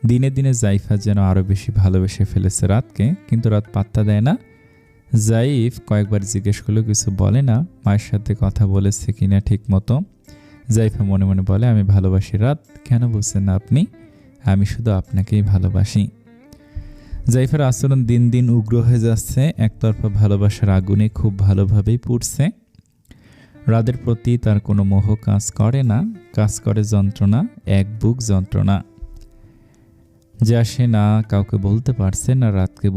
দিনে দিনে জাইফা যেন আরও বেশি ভালোবেসে ফেলেছে রাতকে, কিন্তু রাত পাত্তা দেয় না। জাইফ কয়েকবার জিজ্ঞেস করলেও কিছু বলে না। মায়ের সাথে কথা বলেছে কিনা ঠিক মতো। জাইফা মনে মনে বলে, আমি ভালোবাসি রাত। কেন বুঝছেন না আপনি? আমি শুধু আপনাকেই ভালোবাসি। জাইফার আচরণ দিন দিন উগ্র হয়ে যাচ্ছে। একতরফা ভালোবাসার আগুনে খুব ভালোভাবেই পুড়ছে। রাদের প্রতি তার কোনো মোহ কাজ করে না, কাজ করে যন্ত্রণা, এক বুক যন্ত্রণা, যা সে না কাউকে বলতে পারছে না রাতকে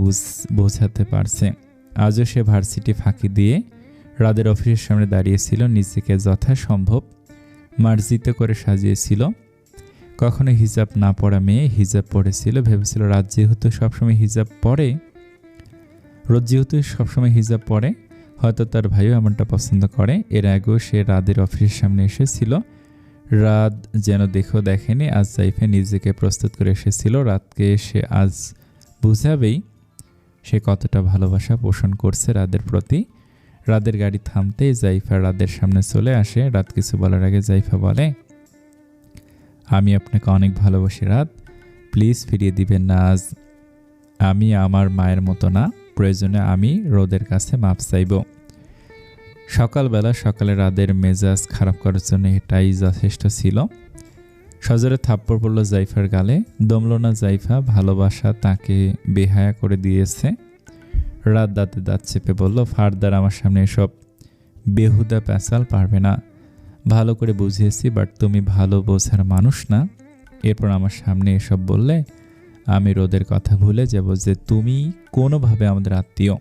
বোঝাতে পারছে। আজও সে ভার্সিটি ফাঁকি দিয়ে রাদের অফিসের সামনে দাঁড়িয়েছিল, নিজেকে যথাসম্ভব মার্জিত করে সাজিয়েছিল। কখনো হিজাব না পরা মেয়ে হিজাব পরেছিল, ভেবেছিল রাত যেহেতু সবসময় হিজাব পরে, হয়তো তার ভাইও এমনটা পছন্দ করে। এর আগেও সে রাদের অফিসের সামনে এসেছিল। রাত যেন দেখেনি, আজ জাইফা নিজেকে প্রস্তুত করে এসেছিল। রাতকে সে আজ বুঝাবেই সে কতটা ভালোবাসা পোষণ করছে রাদের প্রতি। রাদের গাড়ি থামতেই জাইফা রাদের সামনে চলে আসে। রাত কিছু বলার আগে জাইফা বলে, আমি আপনাকে অনেক ভালোবাসি রাত, প্লিজ ফিরিয়ে দিবেন না আজ। আমি আমার মায়ের মতো না, প্রয়োজনে আমি রোদের কাছে মাপ চাইব। সকালে রাদের মেজাজ খারাপ করার জন্য এটাই যথেষ্ট ছিল। সজোরে থাপ্পড় পড়ল জাইফার গালে। দমল না জাইফা, ভালোবাসা তাকে বেহায়া করে দিয়েছে। রাত দাঁতে দাঁত চেপে বলল, ফারদার আমার সামনে এসব বেহুদা প্যাচাল পারবে না। ভালো করে বুঝিয়েছি, বাট তুমি ভালো বোঝার মানুষ না। এরপর আমার সামনে এসব বললে আমি রোদের কথা ভুলে যাব যে তুমি কোনোভাবে আমাদের আত্মীয়।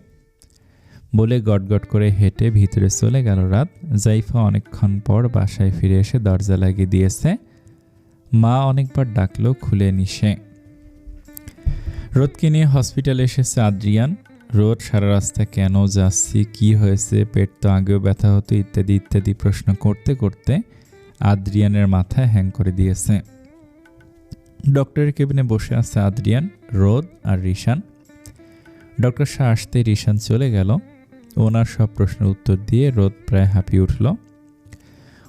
বলে গটগট করে হেঁটে ভিতরে চলে গেল রাত। জাইফা অনেকক্ষণ পর বাসায় ফিরে এসে দরজা লাগিয়ে দিয়েছে। মা অনেকবার ডাকলো, খুলে নিশে। রোদকে নিয়ে হসপিটালে এসেছে আদ্রিয়ান। রোদ সারা রাস্তা কেন যাচ্ছি, কি হয়েছে, পেট তো আগেও ব্যথা হতো, ইত্যাদি ইত্যাদি প্রশ্ন করতে করতে আদ্রিয়ানের মাথায় হ্যাং করে দিয়েছে। ডক্টরের কেবিনে বসে আছে আদ্রিয়ান, রোদ আর রিশান। ডক্টর শাহ আসতে রিশান চলে গেল। ওনার সব প্রশ্নের উত্তর দিয়ে রোদ প্রায় হাঁপিয়ে উঠল।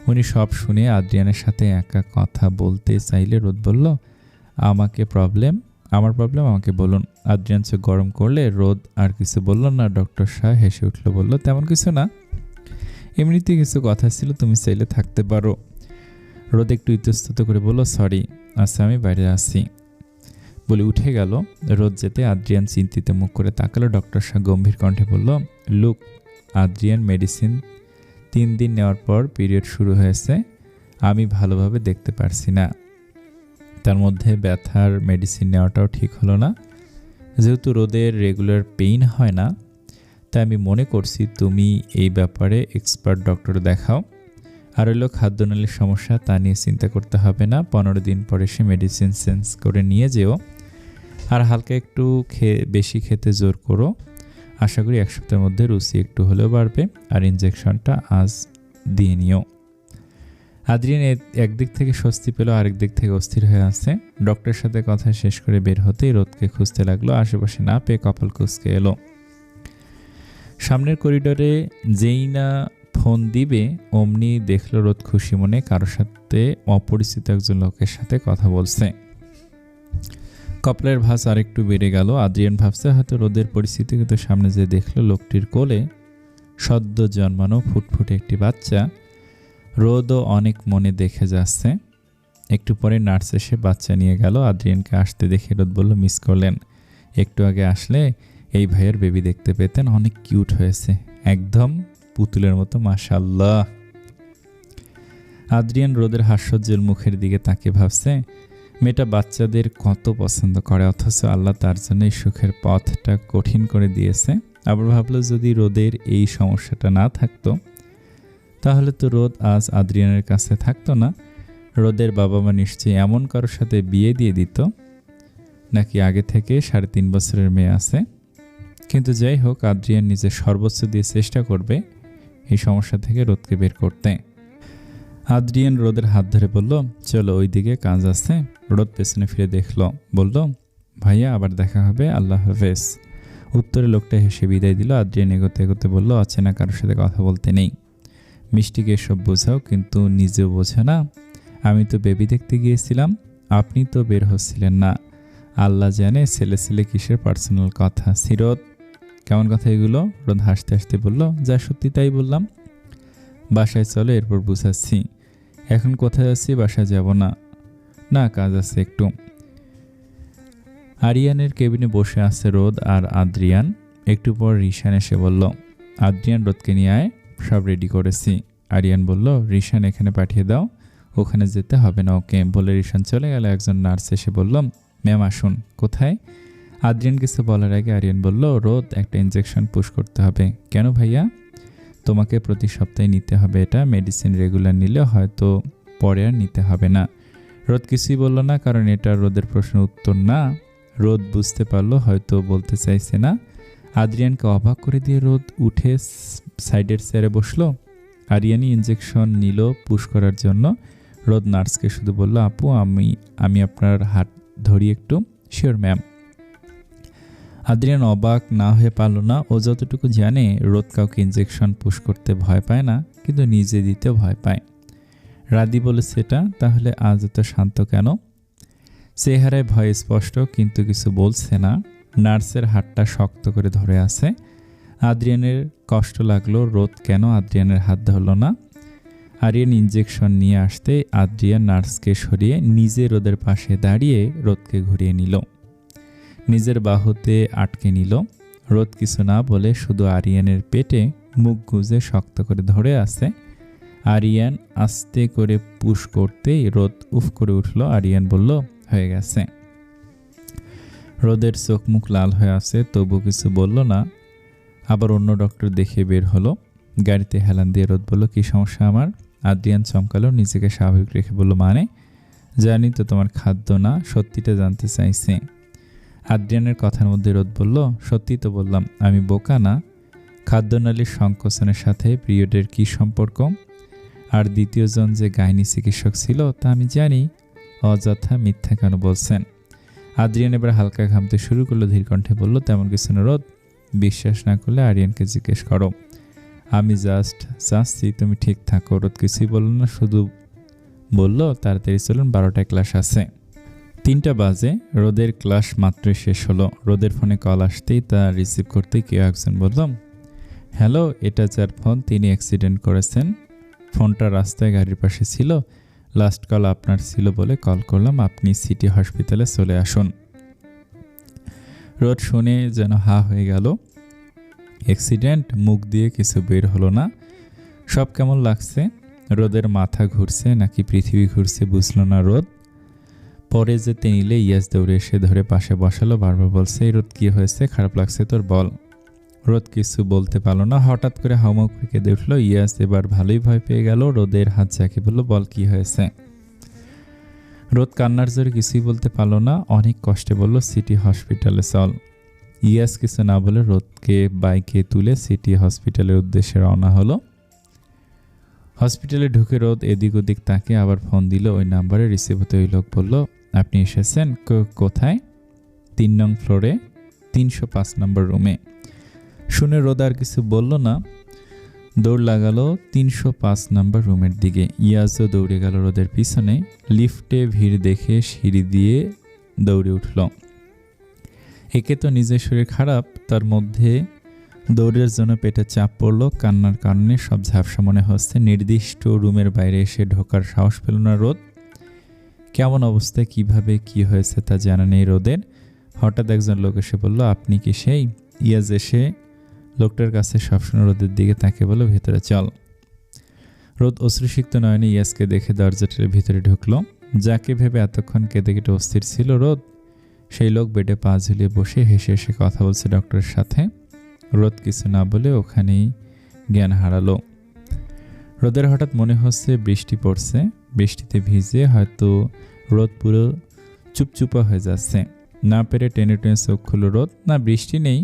উনি সব শুনে আদ্রিয়ানের সাথে একা কথা বলতে চাইলে রোদ বলল, আমার প্রবলেম আমাকে বলুন। আদ্রিয়ান চোখ গরম করলে রোদ আর কিছু বলল না। ডক্টর শাহ হেসে উঠল, বলল, তেমন কিছু না, এমনিতে কিছু কথা ছিল, তুমি চাইলে থাকতে পারো। রোদ একটু ইতস্তত করে বলল, সরি, আচ্ছা আমি বাইরে আসছি বলে উঠে গেল। রোদ যেতে আদ্রিয়ান চিন্তিত মুখ করে তাকালো। ডক্টর শাহ গম্ভীর কণ্ঠে বলল, লুক আদ্রিয়ান, মেডিসিন 3 দিন নেওয়ার পর পিরিয়ড শুরু হয়েছে, আমি ভালোভাবে দেখতে পারছি না। তার মধ্যে ব্যথার মেডিসিন নেওয়াটাও ঠিক হলো না। যেহেতু রোদের রেগুলার পেইন হয় না, তাই আমি মনে করছি তুমি এই ব্যাপারে এক্সপার্ট ডক্টর দেখাও। আর হলো খাদ্যনালীর সমস্যা, তা নিয়ে চিন্তা করতে হবে না। 15 দিন পরে সে মেডিসিন চেঞ্জ করে নিয়ে যেও, আর হালকা একটু বেশি খেতে জোর করো। আশা করি 1 সপ্তাহের মধ্যে রুচি একটু হলেও বাড়বে। আর ইনজেকশনটা আজ দিয়ে নিও। আদ্রিয়ান একদিক থেকে স্বস্তি পেল, আরেক দিক থেকে অস্থির হয়ে আছে। ডক্টরের সাথে কথা শেষ করে বের হতেই রোদকে খুঁজতে লাগলো। আশেপাশে না পেয়ে কপাল কুঁচকে এলো। সামনের করিডোরে যেই না ফোন দিবে অমনি দেখলো রোদ খুশি মনে কারোর সাথে, অপরিচিত একজন লোকের সাথে কথা বলছে। কপালের ভাঁজ আরেকটু বেড়ে গেল। আদ্রিয়ান ভাবছে হয়তো রোদের পরিস্থিতি, কিন্তু সামনে যে দেখলো লোকটির কোলে সদ্য জন্মানো ফুটফুটে একটি বাচ্চা। রোদও অনেক মনে দেখে যাচ্ছে। একটু পরে নার্স এসে বাচ্চা নিয়ে গেল। আদ্রিয়ানকে আসতে দেখে রোদ বলল, মিস করলেন? একটু আগে আসলে এই ভাইয়ের বেবি দেখতে পেতেন, অনেক কিউট হয়েছে, একদম পুতুলের মতো, মাশাআল্লাহ। আদ্রিয়ান রোদের হাস্যোজ্জ্বল মুখের দিকে তাকিয়ে ভাবছে, মেয়েটা বাচ্চাদের কত পছন্দ করে, অথচ আল্লাহ তার জন্য এই সুখের পথটা কঠিন করে দিয়েছে। আবার ভাবলো, যদি রোদের এই সমস্যাটা না থাকতো তাহলে তো রোদ আজ আদ্রিয়ানের কাছে থাকতো না। রোদের বাবা মা নিশ্চয়ই এমন কারোর সাথে বিয়ে দিয়ে দিত, নাকি আগে থেকে 3.5 বছরের মেয়ে আছে। কিন্তু যাই হোক, আদ্রিয়ান নিজের সর্বোচ্চ দিয়ে চেষ্টা করবে এই সমস্যা থেকে রোদকে বের করতে। আদ্রিয়ান রোদের হাত ধরে বলল, চলো ওইদিকে কাজ আছে। রোদ পেছনে ফিরে দেখল, বলল, ভাইয়া আবার দেখা হবে, আল্লাহ হাফেজ। উত্তরে লোকটা হেসে বিদায় দিল। আদ্রিয়ান এগোতে এগোতে বলল, অচেনা কারোর সাথে কথা বলতে নেই। মিষ্টিকে এসব বোঝাও, কিন্তু নিজেও বোঝে না। আমি তো বেবি দেখতে গিয়েছিলাম, আপনি তো বের হচ্ছিলেন না। আল্লাহ জানে ছেলে ছেলে কিসের পার্সোনাল কথা। সিরত, কেমন কথা এগুলো? রোদ হাসতে হাসতে বলল, যা সত্যি তাই বললাম। বাসায় চলো, এরপর বুঝাচ্ছি। এখন কোথায় যাচ্ছি? বাসায় যাব না। না, কাজ আছে একটু। আরিয়ানের কেবিনে বসে আছে রোদ আর আদ্রিয়ান। একটু পর রিশান এসে বলল, আদ্রিয়ান, রোদকে নিয়ে আয়, সব রেডি করেছি। আরিয়ান বলল, রিশান এখানে পাঠিয়ে দাও, ওখানে যেতে হবে না ওকে। বলে রিশান চলে গেল। একজন নার্স এসে বলল, ম্যাম আসুন। কোথায়? আদ্রিয়ান কিছু বলার আগে আরিয়ান বলল, রোদ, একটা ইনজেকশন পুশ করতে হবে। কেন ভাইয়া? তোমাকে প্রতি সপ্তাহে নিতে হবে এটা। মেডিসিন রেগুলার নিলে হয়তো পরে আর নিতে হবে না। রোদ কিছুই বলল না, কারণ এটা রোদের প্রশ্নের উত্তর না। রোদ বুঝতে পারলো হয়তো বলতে চাইছে না। আদ্রিয়ানকে অবাক করে দিয়ে রোদ উঠে সাইডের চেয়ারে বসলো। আরিয়ানই ইনজেকশন নিল পুশ করার জন্য। রোদ নার্সকে শুধু বলল, আপু, আমি আপনার হাত ধরি একটু। Sure ma'am. আদ্রিয়ান অবাক না হয়ে পারল না। ও যতটুকু জানে, রোদ কাউকে ইনজেকশন পুশ করতে ভয় পায় না, কিন্তু নিজে দিতে ভয় পায়। রাদি বলেছে এটা, তাহলে আজ এত শান্ত কেন? চেহারায় ভয় স্পষ্ট, কিন্তু কিছু বলছে না। নার্সের হাতটা শক্ত করে ধরে আছে। আদ্রিয়ানের কষ্ট লাগলো, রোদ কেন আদ্রিয়ানের হাত ধরল না। আরিয়ান ইনজেকশন নিয়ে আসতে আদ্রিয়ান নার্সকে সরিয়ে নিজে রোদের পাশে দাঁড়িয়ে রোদকে ঘুরিয়ে নিল, নিজের বাহুতে আটকে নিল। রোদ কিছু না বলে শুধু আরিয়ানের পেটে মুখ গুজে শক্ত করে ধরে আছে। আরিয়ান আস্তে করে পুশ করতেই রোদ উফ করে উঠল। আরিয়ান বলল, হয়ে গেছে। রোদের চোখ মুখ লাল হয়ে আছে, তবু কিছু বলল না। আবার অন্য ডক্টর দেখে বের হলো। গাড়িতে হেলান দিয়ে রোদ বলল, কি সমস্যা আমার? আদ্রিয়ান চমকালো, নিজেকে স্বাভাবিক রেখে বলল, মানে? জানি তো তোমার খাদ্য না, সত্যিটা জানতে চাইছে। আদ্রিয়ানের কথার মধ্যে রোদ বলল, সত্যি তো বললাম, আমি বোকা না। খাদ্যনালীর সংকোচনের সাথে পিরিয়ডের কী সম্পর্ক? আর দ্বিতীয়জন যে গাইনি চিকিৎসক ছিল তা আমি জানি, অযথা মিথ্যা কেন বলছেন? আদ্রিয়ান এবার হালকা ঘামতে শুরু করলো, ধীর কণ্ঠে বলল, তেমন কিছু না রোদ। বিশ্বাস না করলে আরিয়ানকে জিজ্ঞেস করো। আমি জাস্ট চাচ্ছি তুমি ঠিক থাকো। রোদ কিছুই বলল না, শুধু বলল, তাড়াতাড়ি চলুন, 12টায় ক্লাস আছে। 3টা বাজে। রোদের ক্লাস মাত্রই শেষ হলো। রোদের ফোনে কল আসতেই তা রিসিভ করতেই কেউ একজন বলল, হ্যালো, এটা যার ফোন তিনি অ্যাক্সিডেন্ট করেছেন। ফোনটা রাস্তায় গাড়ির পাশে ছিল। লাস্ট কল আপনার ছিল বলে কল করলাম, আপনি সিটি হসপিটালে চলে আসুন। রোদ শুনে যেন হা হয়ে গেল। অ্যাক্সিডেন্ট? মুখ দিয়ে কিছু বের হলো না। সব কেমন লাগছে? রোদের মাথা ঘুরছে নাকি পৃথিবী ঘুরছে বুঝলো না রোদ। পরে যেতে নিলে ইয়াস দৌড়ে এসে ধরে পাশে বসালো, বারবার বলছে, রোদ কি হয়েছে? খারাপ লাগছে তোর, বল। রোদ কিছু বলতে পারল না। হঠাৎ করে হাউমাউ করে কেঁদে উঠল। ইয়াস এবার ভালোই ভয় পেয়ে গেল। রোদের হাত ঝাঁকে বলল, বল কি হয়েছে? রোদ কান্নার জোরে কিছুই বলতে পারল না। অনেক কষ্টে বলল, সিটি হসপিটালে চল। ইয়াস কিছু না বলে রোদকে বাইকে তুলে সিটি হসপিটালের উদ্দেশ্যে রওনা হলো। হসপিটালে ঢুকে রোদ এদিক ওদিক তাকে আবার ফোন দিল। ওই নাম্বারে রিসিভ হতে ওই লোক বলল, আপনি এসেছেন? কোথায়? 3 নং ফ্লোরে 305 নম্বর রুমে। শুনে রোদ আর কিছু বলল না, দৌড় লাগালো 305 নম্বর রুমের দিকে। ইয়াসও দৌড়ে গেল রোদের পিছনে। লিফটে ভিড় দেখে সিঁড়ি দিয়ে দৌড়ে উঠল। একে তো নিজের শরীর খারাপ, তার মধ্যে দৌড়ের জন্য পেটে চাপ পড়ল, কান্নার কারণে সব ঝাপসা মনে হচ্ছে। নির্দিষ্ট রুমের বাইরে এসে ঢোকার সাহস পেল না রোদ। কেমন অবস্থায় কিভাবে কি হয়েছে তা জানা নেই রোদের। হঠাৎ একজন লোক এসে বলল, আপনি কি সেই? ইয়াজ এসে লোকটার কাছে সবসময় রোদের দিকে তাকে বলল, ভেতরে চল। রোদ অশ্রুসিক্ত নয়নে ইয়াজকে দেখে দরজাটির ভিতরে ঢুকলো। যাকে ভেবে এতক্ষণ কেঁদে কেটে অস্থির ছিল রোদ, সেই লোক বেডে পা ঝুলিয়ে বসে হেসে হেসে কথা বলছে ডক্টরের সাথে। রোদ কিছু না বলে ওখানেই জ্ঞান হারালো। রোদের হঠাৎ মনে হচ্ছে বৃষ্টি পড়ছে, বৃষ্টিতে ভিজে হয়তো রোদ পুরো চুপচুপা হয়ে যাচ্ছে। না পেরে টেনে টেনে চোখ খুলো রোদ, না বৃষ্টি নেই,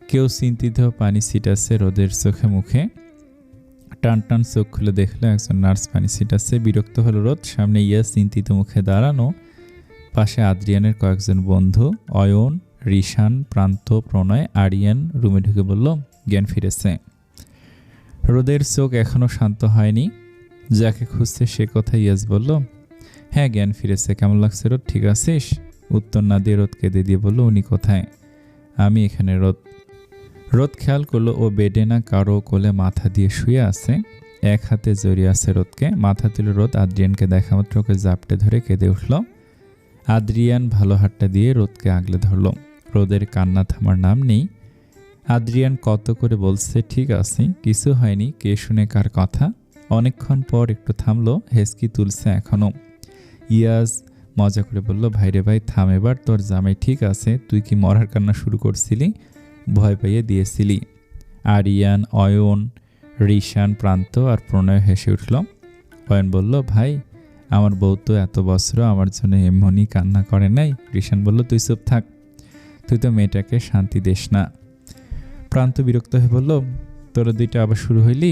কেউ চিন্তিত পানি ছিটাচ্ছে রোদের চোখে মুখে। টান টান চোখ খুলে দেখলো একজন নার্স পানি ছিটাচ্ছে। বিরক্ত হলো রোদ। সামনে ইয়াস চিন্তিত মুখে দাঁড়ানো, পাশে আদ্রিয়ানের কয়েকজন বন্ধু, অয়ন, রিশান, প্রান্ত, প্রণয়। আরিয়ান রুমে ঢুকে বলল, জ্ঞান ফিরেছে। রোদের চোখ এখনো শান্ত হয়নি। যাকে খুঁজছে সে কথা ইয়াস বলল, হ্যাঁ জ্ঞান ফিরেছে। কেমন লাগছে রোদ, ঠিক আছিস? উত্তর না দিয়ে রোদ কেঁদে দিয়ে বলল, উনি কোথায়? আমি এখানে। রোদ খেয়াল করলো ও বেডে না, কারো কোলে মাথা দিয়ে শুয়ে আছে। এক হাতে জড়িয়ে আছে রোদকে। মাথা তুলে রোদ আদ্রিয়ানকে দেখা মাত্র ওকে জাপটে ধরে কেঁদে উঠল। আদ্রিয়ান ভালো হাতটা দিয়ে রোদকে আগলে ধরল। রোদের কান্না থামার নাম নেই। আদ্রিয়ান কত করে বলছে, ঠিক আছে, কিছু হয়নি, কে শুনে কার কথা। অনেকক্ষণ পর একটু থামলো, হেসকি তুলছে এখনো। ইয়াজ মজা করে বলল, ভাইরে ভাই থাম এবার, তোর জামাই ঠিক আছে, তুই কি মরার কান্না শুরু করছিলি? ভয় পাইয়ে দিয়েছিলি। আরিয়ান, অয়ন, রিশান, প্রান্ত আর প্রণয় হেসে উঠল। অয়ন বলল, ভাই আমার বউ তো এত বছর আমার জন্য এমনই কান্না করে নাই। রিশান বলল, তুই চুপ থাক, তুই তো মেয়েটাকে শান্তি দিস না। প্রান্ত বিরক্ত হয়ে বলল, তোরা দুইটা আবার শুরু হইলি?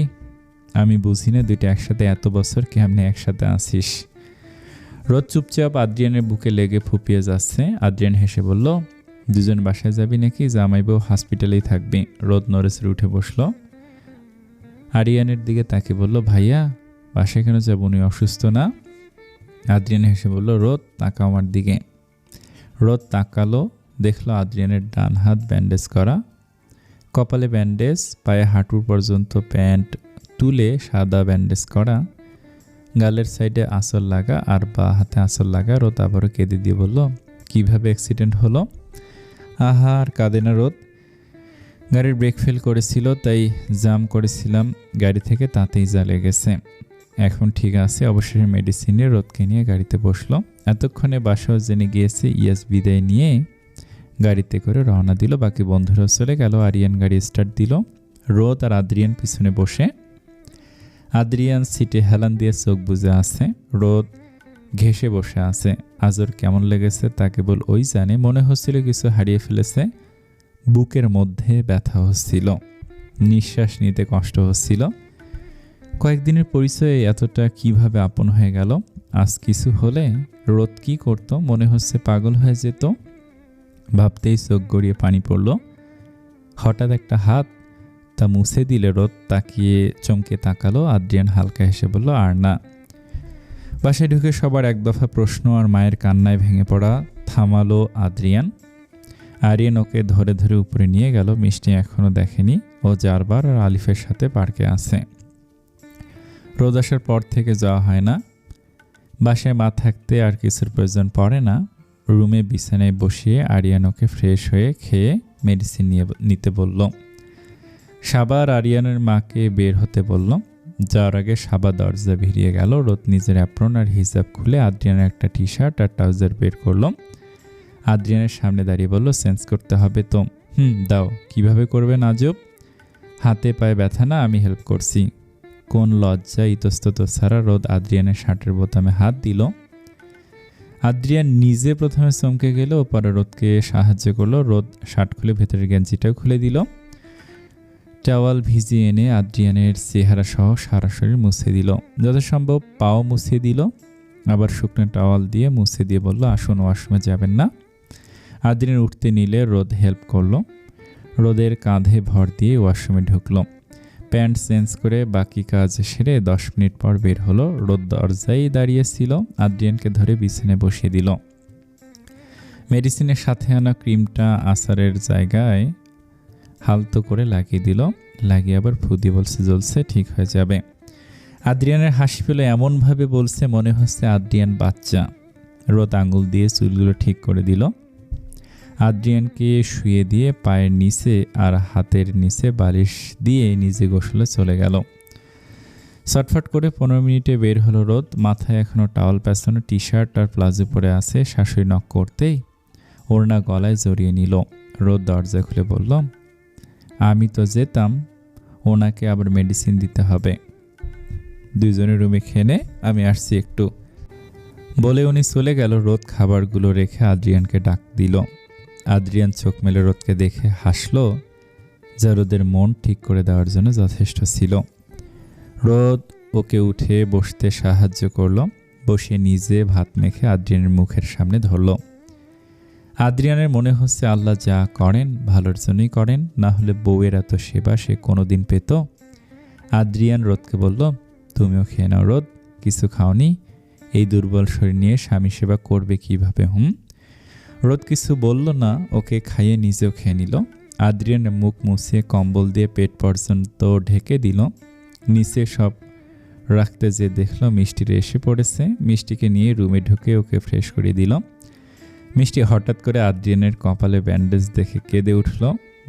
আমি বুঝি না দুইটা একসাথে এত বছর কেমনে একসাথে আসিস। রোদ চুপচাপ আদ্রিয়ানের বুকে লেগে ফুপিয়ে যাচ্ছে। আদ্রিয়ান হেসে বলল, দুজন বাসায় যাবি নাকি? জামাই বউ হসপিটালেই থাকবি। রোদ নড়েচড়ে উঠে বসল। আরিয়ানের দিকে তাকে বলল, ভাইয়া বাসায় কেন যাবো, উনি অসুস্থ না? আদ্রিয়ান হেসে বলল, রোদ তাকা আমার দিকে। রোদ তাকালো, দেখলো আদ্রিয়ানের ডান হাত ব্যান্ডেজ করা, কপালে ব্যান্ডেজ, পায়ে হাঁটুর পর্যন্ত প্যান্ট তুলে সাদা ব্যান্ডেজ করা, গালের সাইডে আঁচল লাগা আর বা হাতে আঁচল লাগা। রোদ আবারও কেঁদে দিয়ে বলল, কিভাবে অ্যাক্সিডেন্ট হলো? আহা আর কাঁদে না রোদ, গাড়ির ব্রেক ফেল করেছিল, তাই জাম করেছিলাম গাড়ি থেকে, তাতেই যা লেগেছে। এখন ঠিক আছে। অবশেষে মেডিসিনে রোদকে নিয়ে গাড়িতে বসলো। এতক্ষণে বাসাও জেনে গিয়েছে। ইয়াস বিদায় নিয়ে গাড়িতে করে রওনা দিল। বাকি বন্ধুরাও চলে গেল। আরিয়ান গাড়ি স্টার্ট দিল। রোদ আর আদ্রিয়ান পিছনে বসে। আদ্রিয়ান সিটে হেলান দিয়ে চোখ বুজে আছে, রোদ ঘেঁষে বসে আছে। আজর কেমন লেগেছে তা কেবল ওই জানে। মনে হচ্ছিল কিছু হারিয়ে ফেলেছে। বুকের মধ্যে ব্যথা হচ্ছিল, নিঃশ্বাস নিতে কষ্ট হচ্ছিল। কয়েকদিনের পরিচয়ে এতটা কিভাবে আপন হয়ে গেল। আজ কিছু হলে রোদ কি করত? মনে হচ্ছে পাগল হয়ে যেত। ভাবতেই চোখ গড়িয়ে পানি পড়ল। হঠাৎ একটা হাত তা মুছে দিলে রোদ তাকিয়ে চমকে তাকালো। আদ্রিয়ান হালকা হেসে বলল, আর না। বাসায় ঢুকে সবার এক দফা প্রশ্ন আর মায়ের কান্নায় ভেঙে পড়া থামালো আদ্রিয়ান। আরিয়ান ওকে ধরে ধরে উপরে নিয়ে গেল। মিষ্টি এখনো দেখেনি, ও যারবার আর আলিফের সাথে পার্কে আছে। রোদ আসার পর থেকে যাওয়া হয় না। বাসায় মা থাকতে আর কিছুর প্রয়োজন পড়ে না। রুমে বিছানায় বসিয়ে আরিয়ান ওকে ফ্রেশ হয়ে খেয়ে মেডিসিন নিতে বলল। সাবা আর আরিয়ানের মাকে বের হতে বলল। যাওয়ার আগে সাবা দরজা ভিড়িয়ে গেল। রোদ নিজের অ্যাপ্রন আর হিজাব খুলে আদ্রিয়ানের একটা টি শার্ট আর ট্রাউজার বের করলো। আদ্রিয়ানের সামনে দাঁড়িয়ে বলল, চেঞ্জ করতে হবে তো? দাও। কিভাবে করবেন আজব? হাতে পায়ে ব্যথা না, আমি হেল্প করছি। কোন লজ্জা ইতস্তত ছাড়া রোদ আদ্রিয়ানের শার্টের বোতামে হাত দিল। আদ্রিয়ান নিজে প্রথমে চমকে গেল, পরে রোদকে সাহায্য করলো। রোদ শার্ট খুলে ভেতরের গেঞ্জিটাও খুলে দিল। টাওয়াল ভিজিয়ে এনে আদ্রিয়ানের চেহারা সহ সারা শরীর মুছে দিল। যথাসম্ভব পাও মুছে দিল। আবার শুকনো টাওয়াল দিয়ে মুছে দিয়ে বলল, আসুন, ওয়াশরুমে যাবেন না? আদ্রিয়ান উঠতে নিলে রোদ হেল্প করলো। রোদের কাঁধে ভর দিয়ে ওয়াশরুমে ঢুকলো। প্যান্ট চেঞ্জ করে বাকি কাজ সেরে 10 মিনিট পর বের হলো। রোদ দরজায় দাঁড়িয়েছিল। আদ্রিয়ানকে ধরে বিছানায় বসিয়ে দিল। মেডিসিনের সাথে আনা ক্রিমটা আসারের জায়গায় হালতো করে লাগিয়ে দিল। লাগিয়ে আবার ফু দিয়ে বলছে, জ্বলছে, ঠিক হয়ে যাবে। আদ্রিয়ানের হাসি পেল, এমনভাবে বলছে মনে হচ্ছে আদ্রিয়ান বাচ্চা। রোদ আঙুল দিয়ে চুলগুলো ঠিক করে দিল। আদ্রিয়ানকে শুয়ে দিয়ে পায়ের নিচে আর হাতের নিচে বালিশ দিয়ে নিজে গোসলে চলে গেল। চটফট করে 15 মিনিটে বের হলো রোদ। মাথায় এখনও টাওয়াল পেঁচানো, টি শার্ট আর প্লাজো পরে আছে। শাশুড়ি নক করতেই ওড়না গলায় জড়িয়ে নিল। রোদ দরজা খুলে বলল, আমি তো যেতাম, ওনাকে আবার মেডিসিন দিতে হবে। দুইজনে রুমে খেয়ে আমি আসছি একটু বলে উনি চলে গেল। রোদ খাবারগুলো রেখে আদ্রিয়ানকে ডাক দিল। আদ্রিয়ান চোখ মেলে রোদকে দেখে হাসল, যা রোদের মন ঠিক করে দেওয়ার জন্য যথেষ্ট ছিল। রোদ ওকে উঠে বসতে সাহায্য করল। বসিয়ে নিজে ভাত মেখে আদ্রিয়ানের মুখের সামনে ধরল। আদ্রিয়ানের মনে হচ্ছে আল্লাহ যা করেন ভালোর জন্যই করেন, না হলে বউয়ের এত সেবা সে কোনোদিন পেত। আদ্রিয়ান রোদকে বলল, তুমিও খেয়ে নাও রোদ, কিছু খাওনি, এই দুর্বল শরীর নিয়ে স্বামী সেবা করবে কিভাবে? রোদ কিছু বলল না, ওকে খাইয়ে নিজেও খেয়ে নিল। আদ্রিয়ানের মুখ মুছিয়ে কম্বল দিয়ে পেট পর্যন্ত ঢেকে দিল। নিচে সব রাখতে যে দেখল মিষ্টির এসে পড়েছে। মিষ্টিকে নিয়ে রুমে ঢুকে ওকে ফ্রেশ করে দিল। মিষ্টি হঠাৎ করে আদ্রিয়ানের কপালে ব্যান্ডেজ দেখে কেঁদে উঠল।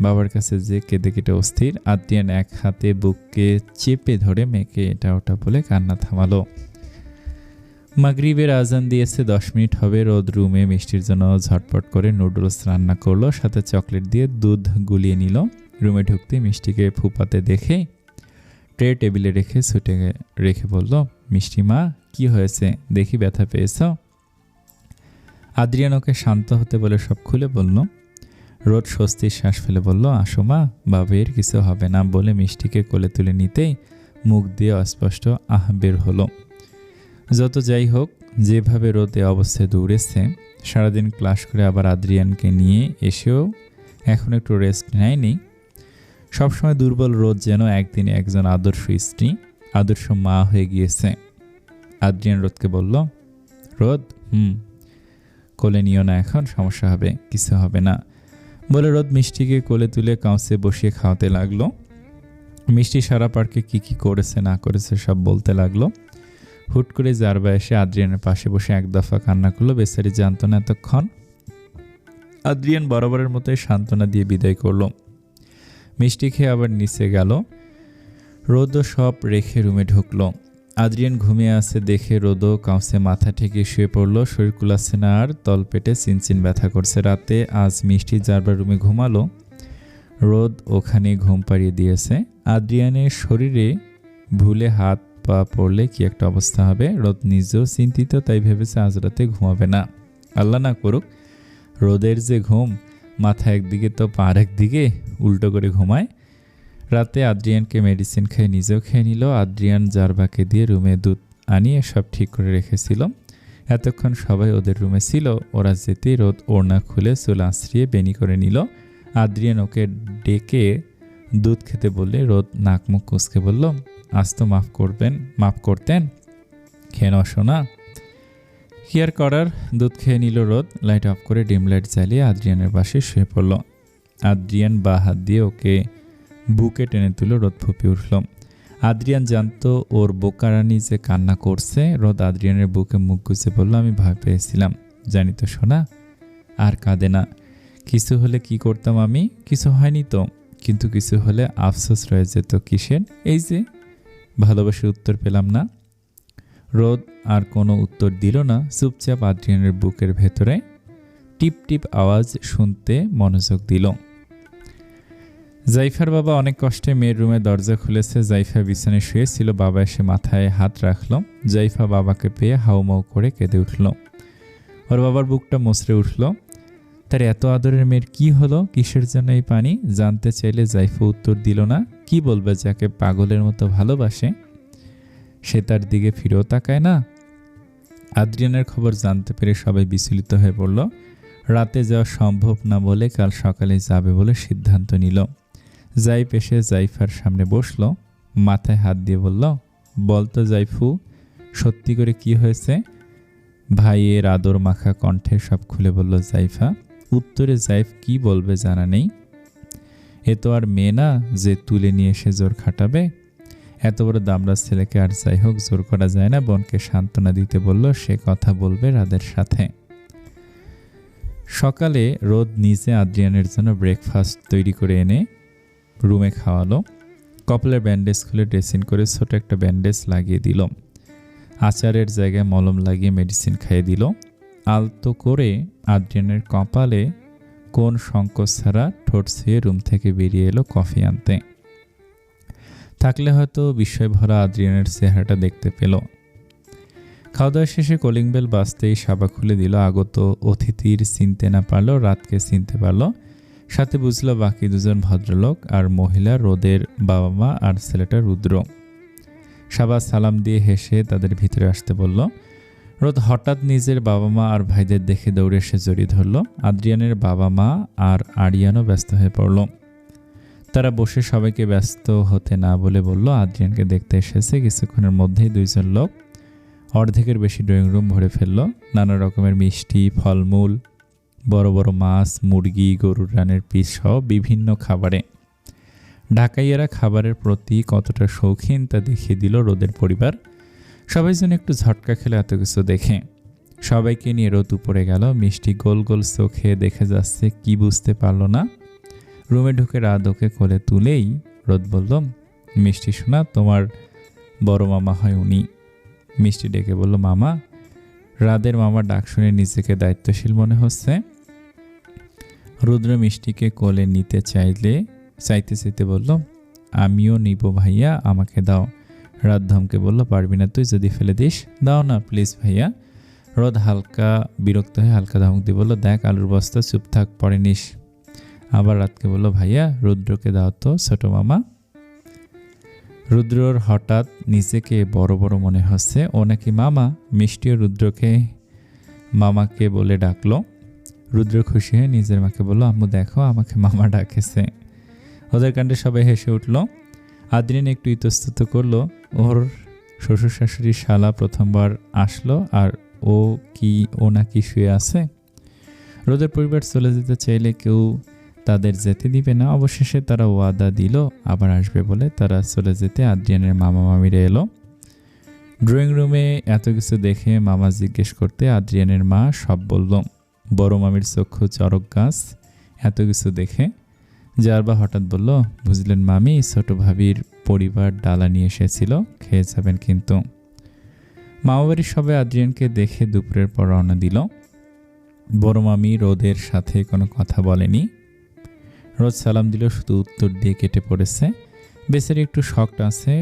বাবার কাছে যে কেঁদে কেটে অস্থির। আদ্রিয়ান এক হাতে বুককে চেপে ধরে মেয়েকে এটা ওটা বলে কান্না থামালো। মাগরিবের আজান দিয়েছে, 10 মিনিট হবে। রোদ রুমে মিষ্টির জন্য ঝটপট করে নুডলস রান্না করলো, সাথে চকলেট দিয়ে দুধ গুলিয়ে নিল। রুমে ঢুকতে মিষ্টিকে ফুপাতে দেখে ট্রে টেবিলে রেখে ছুটে রেখে বলল, মিষ্টি মা, কি হয়েছে? দেখি ব্যথা পেয়েছ? আদ্রিয়ান ওকে শান্ত হতে বলে সব খুলে বলল। রোদ স্বস্তির শ্বাস ফেলে বলল, আসো মা, বাবের কিছু হবে না বলে মিষ্টিকে কোলে তুলে নিতেই মুখ দিয়ে অস্পষ্ট আহ বের হলো। যত যাই হোক, যেভাবে রোদে অবস্থায় দৌড়েছে, সারাদিন ক্লাস করে আবার আদ্রিয়ানকে নিয়ে এসেও এখন একটু রেস্ট নেয়নি। সবসময় দুর্বল রোদ যেন একদিনে একজন আদর্শ স্ত্রী, আদর্শ মা হয়ে গিয়েছে। আদ্রিয়ান রোদকে বলল, রোদ, কোলে নিও না, এখন সমস্যা হবে। কিছু হবে না বলে রোদ মিষ্টিকে কোলে তুলে কাউসে বসিয়ে খাওয়াতে লাগলো। মিষ্টি সারা পার্কে কি করেছে না করেছে সব বলতে লাগলো। হুট করে জারবা এসে আদ্রিয়ানের পাশে বসে এক দফা কান্না করলো। বেচারি জানতো না এতক্ষণ। আদ্রিয়ান বরাবরের মতোই সান্ত্বনা দিয়ে বিদায় করলো। মিষ্টি খেয়ে আবার নিচে গেল। রোদও সব রেখে রুমে ঢুকলো। আদ্রিয়ান ঘুমিয়ে আছে দেখে রোদও কাউসে মাথা ঠেকে শুয়ে পড়লো। শরীর কুলাচ্ছে না আর, তলপেটে চিনচিন ব্যথা করছে। রাতে আজ মিষ্টি জারবার রুমে ঘুমালো। রোদ ওখানে ঘুম পাড়িয়ে দিয়েছে। আদ্রিয়ানের শরীরে ভুলে হাত পা পড়লে কি একটা অবস্থা হবে। রোদ নিজেও চিন্তিত, তাই ভেবেছে আজ রাতে ঘুমাবে না। আল্লাহ না করুক রোদের যে ঘুম, মাথা একদিকে তো পা একদিকে, উল্টো করে ঘুমায়। রাতে আদ্রিয়ানকে মেডিসিন খেয়ে নিজেও খেয়ে নিল। আদ্রিয়ান জারবাকে দিয়ে রুমে দুধ আনিয়ে সব ঠিক করে রেখেছিল। এতক্ষণ সবাই ওদের রুমে ছিল। ওরা যেতেই রোদ ওড়না খুলে চুল আঁচড়িয়ে বেনি করে নিল। আদ্রিয়ান ওকে ডেকে দুধ খেতে বললে রোদ নাক মুখ কুঁচকে বলল, আজ তো মাফ করতেন, খেয়ে নাও শোনা। কি আর করার, দুধ খেয়ে নিল রোদ। লাইট অফ করে ডিম লাইট জ্বালিয়ে আদ্রিয়ানের পাশে শুয়ে পড়ল। আদ্রিয়ান বা হাত দিয়ে ওকে বুকে টেনে তুলে রোদ ফুপিয়ে উঠল। আদ্রিয়ান জানতো ওর বোকারানি যে কান্না করছে। রোদ আদ্রিয়ানের বুকে মুখ গুজে বলল, আমি ভয় পেয়েছিলাম, জানি তো শোনা, আর কাঁদে না। কিছু হলে কি করতাম আমি? কিছু হয়নি তো, কিন্তু কিছু হলে আফসোস রয়ে যেত। কিসের? এই যে ভালোবাসে, উত্তর পেলাম না। রোদ আর কোনো উত্তর দিল না, চুপচাপ আদ্রিয়ানের বুকের ভেতরে টিপ টিপ আওয়াজ শুনতে মনোযোগ দিল। জাইফার বাবা অনেক কষ্টে মেয়ের রুমে দরজা খুলেছে। জাইফা বিছানায় শুয়েছিল। বাবা এসে মাথায় হাত রাখল। জাইফা বাবাকে পেয়ে হাউমাউ করে কেঁদে উঠল। ওর বাবার বুকটা মুচড়ে উঠল। তার এত আদরের মেয়ের কি হলো? কিসের জন্য এই পানি? জানতে চাইলে জাইফা উত্তর দিল না। কি বলবে যাকে পাগলের মতো ভালোবাসে? সে তার দিকে ফিরেও তাকায় না। আদ্রিয়ানের খবর জানতে পেরে সবাই বিচলিত হয়ে পড়ল। রাতে যাওয়া সম্ভব না বলে কাল সকালে যাবে বলে সিদ্ধান্ত নিল। জাইফ এসে জাইফার সামনে বসল, মাথায় হাত দিয়ে বলল, বলতো জাইফু, সত্যি করে কি হয়েছে? ভাইয়ের আদর মাখা কণ্ঠে সব খুলে বলল জাইফা। উত্তরে জাইফ কি বলবে জানা নেই। এ তো আর মেয়ে না যে তুলে নিয়ে এসে জোর খাটাবে। এত বড় দামড়ার ছেলেকে আর যাই হোক জোর করা যায় না। বোনকে সান্ত্বনা দিতে বলল সে কথা বলবে রাদের সাথে। সকালে রোদ নিজে আদ্রিয়ানের জন্য ব্রেকফাস্ট তৈরি করে এনে রুমে খাওয়ালো। কপালের ব্যান্ডেজ খুলে ড্রেসিং করে ছোট একটা ব্যান্ডেজ লাগিয়ে দিল। আচারের জায়গায় মলম লাগিয়ে মেডিসিন খাইয়ে দিল। আলতো করে আদ্রিয়ানের কপালে কোন সংকোচ ছাড়া ঠোঁট ছুঁয়ে রুম থেকে বেরিয়ে এলো কফি আনতে। থাকলে হয়তো বিস্ময় ভরা আদ্রিয়ানের চেহারাটা দেখতে পেল। খাওয়া দাওয়া শেষে কলিং বেল বাজতেই সাবা খুলে দিল। আগত অতিথির চিনতে না পারলো, রাতকে চিনতে পারলো। সাথে বুঝলো বাকি দুজন ভদ্রলোক আর মহিলা, রোদের বাবা মা আর ছেলেটা রুদ্র। সাবা সালাম দিয়ে হেসে তাদের ভিতরে আসতে বলল। রোদ হঠাৎ নিজের বাবা মা আর ভাইদের দেখে দৌড়ে এসে জড়িয়ে ধরল। আদ্রিয়ানের বাবা মা আর আরিয়ানও ব্যস্ত হয়ে পড়ল। তারা বসে সবাইকে ব্যস্ত হতে না বলে বলল আদ্রিয়ানকে দেখতে এসেছে। কিছুক্ষণের মধ্যেই দুইজন লোক অর্ধেকের বেশি ড্রয়িং রুম ভরে ফেলল নানা রকমের মিষ্টি, ফলমূল, বড় বড় মাছ, মুরগি, গরুর রানের পিস সহ বিভিন্ন খাবারে। ঢাকাইয়ারা খাবারের প্রতি কতটা শৌখিন তা দেখিয়ে দিল রোদের পরিবার। সবাই যেন একটু ঝটকা খেলে এত কিছু দেখে। সবাইকে নিয়ে রোদ উপরে গেল। মিষ্টি গোল গোল চোখে দেখে যাচ্ছে, কি বুঝতে পারল না। রুমে ঢুকে রাত ওকে কোলে তুলেই রোদ বলল, মিষ্টি শোনা, তোমার বড় মামা হয় উনি। মিষ্টি ডেকে বলল, মামা। রাদের মামা ডাক শুনে নিজেকে দায়িত্বশীল মনে হচ্ছে। রুদ্র মিষ্টিকে কোলে নিতে চাইতে চাইতে বলল, আমিও নিব ভাইয়া, আমাকে দাও। রাত ধমকে বলল, পারবি না তুই, যদি ফেলে দিস। দাও না প্লিজ ভাইয়া। রোদ হালকা বিরক্ত হয়ে হালকা ধমক দিয়ে বলল, দেখ আলুর বস্তা, চুপ থাক, পরে নিস। আবার রাতকে বলল, ভাইয়া রুদ্রকে দাও তো ছোট মামা। রুদ্রর হঠাৎ নিজেকে বড় বড় মনে হচ্ছে। ও নাকি মামা। মিষ্টিও রুদ্রকে মামাকে বলে ডাকলো। রুদ্র খুশি হয়ে নিজের মাকে বলল, আম্মু দেখো আমাকে মামা ডাকেছে। ওদের কাণ্ডে সবাই হেসে উঠল। আদ্রিয়ান একটু ইতস্তত করলো। ওর শ্বশুর শাশুড়ির শালা প্রথমবার আসলো আর ও নাকি শুয়ে আছে। রোদের পরিবার চলে যেতে চাইলে কেউ তাদের যেতে দিবে না। অবশেষে তারা ওয়াদা দিল আবার আসবে বলে। তারা চলে যেতে আদ্রিয়ানের মামা মামিরা এলো। ড্রয়িং রুমে এত কিছু দেখে মামা জিজ্ঞেস করতে আদ্রিয়ানের মা সব বলল। বড় মামির চক্ষু চরক গাছ এত কিছু দেখে। জারবা হঠাৎ বলল, বুঝলেন মামি, ছোট ভাবির পরিবার ডালা নিয়ে এসেছিল, খেয়ে যাবেন কিন্তু। মামাবাড়ির সবাই আদ্রিয়ানকে দেখে দুপুরের পর রওনা দিল। বড় মামি রোদের সাথে কোনো কথা বলেনি। রোদ সালাম দিল, শুধু উত্তর দিয়ে কেটে পড়েছে। বেচারি একটু শকড আছে,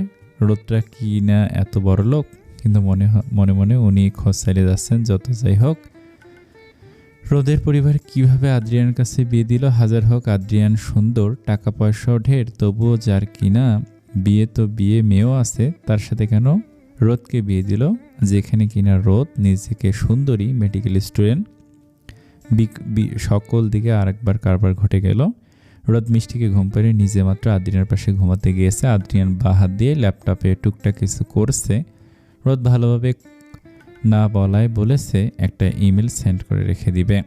রোদটা কি না এত বড় লোক, কিন্তু মনে মনে উনি খোঁজ চালিয়ে যাচ্ছেন। যত যাই হোক, রোদের পরিবার কিভাবে আদ্রিয়ানের কাছে বিয়ে দিল। হাজার হোক আদ্রিয়ান সুন্দর, টাকা পয়সাও ঢের, তবুও যার কিনা বিয়ে তো বিয়ে, মেয়েও আছে, তার সাথে কেন রোদকে বিয়ে দিল, যেখানে কিনা রোদ নিজেকে সুন্দরী, মেডিকেল স্টুডেন্ট। সকল দিকে আরেকবার কারবার ঘটে গেল। রোদ মিষ্টিকে ঘুম পাড়িয়ে নিজে মাত্র আদ্রিয়ানের পাশে ঘুমাতে গিয়েছে। আদ্রিয়ান বাঁ হাত দিয়ে ল্যাপটপে টুকটাক কিছু করছে। রোদ ভালোভাবে না বলায় বলেছে একটা ইমেল সেন্ড করে রেখে দিবে।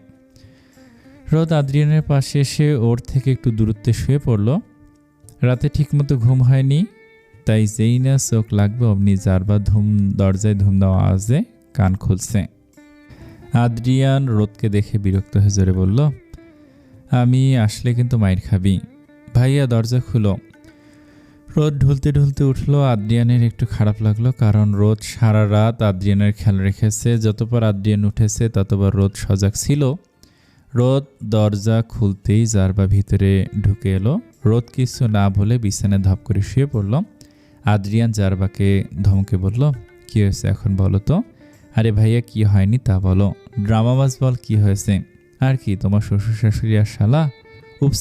রোদ আদ্রিয়ানের পাশে এসে ওর থেকে একটু দূরত্বে শুয়ে পড়ল। রাতে ঠিকমতো ঘুম হয়নি, তাই যেই না চোখ লাগবে অমনি জারবা দরজায় ধুম দেওয়া আওয়াজে কান খুলছে। আদ্রিয়ান রোদকে দেখে বিরক্ত হয়ে জোরে বলল, আমি আসলে কিন্তু মাইর খাবি। ভাইয়া দরজা খুলো। রোদ ঢুলতে ঢুলতে উঠল। আদ্রিয়ানের একটু খারাপ লাগলো, কারণ রোদ সারা রাত আদ্রিয়ানের খেয়াল রেখেছে। যতবার আদ্রিয়ান উঠেছে ততবার রোদ সজাগ ছিল। রোদ দরজা খুলতেই জারবা ভিতরে ঢুকে এলো। রোদ কিছু না বলে বিছানায় ধপ করে শুয়ে পড়ল। আদ্রিয়ান জারবাকে ধমকে বলল, কি হয়েছে এখন বলো তো। আরে ভাইয়া কি হয়নি তা বলো, ড্রামাবাজ বল, কি হয়েছে। আর কি, তোমার শ্বশুর শাশুড়ি আর শালা উপস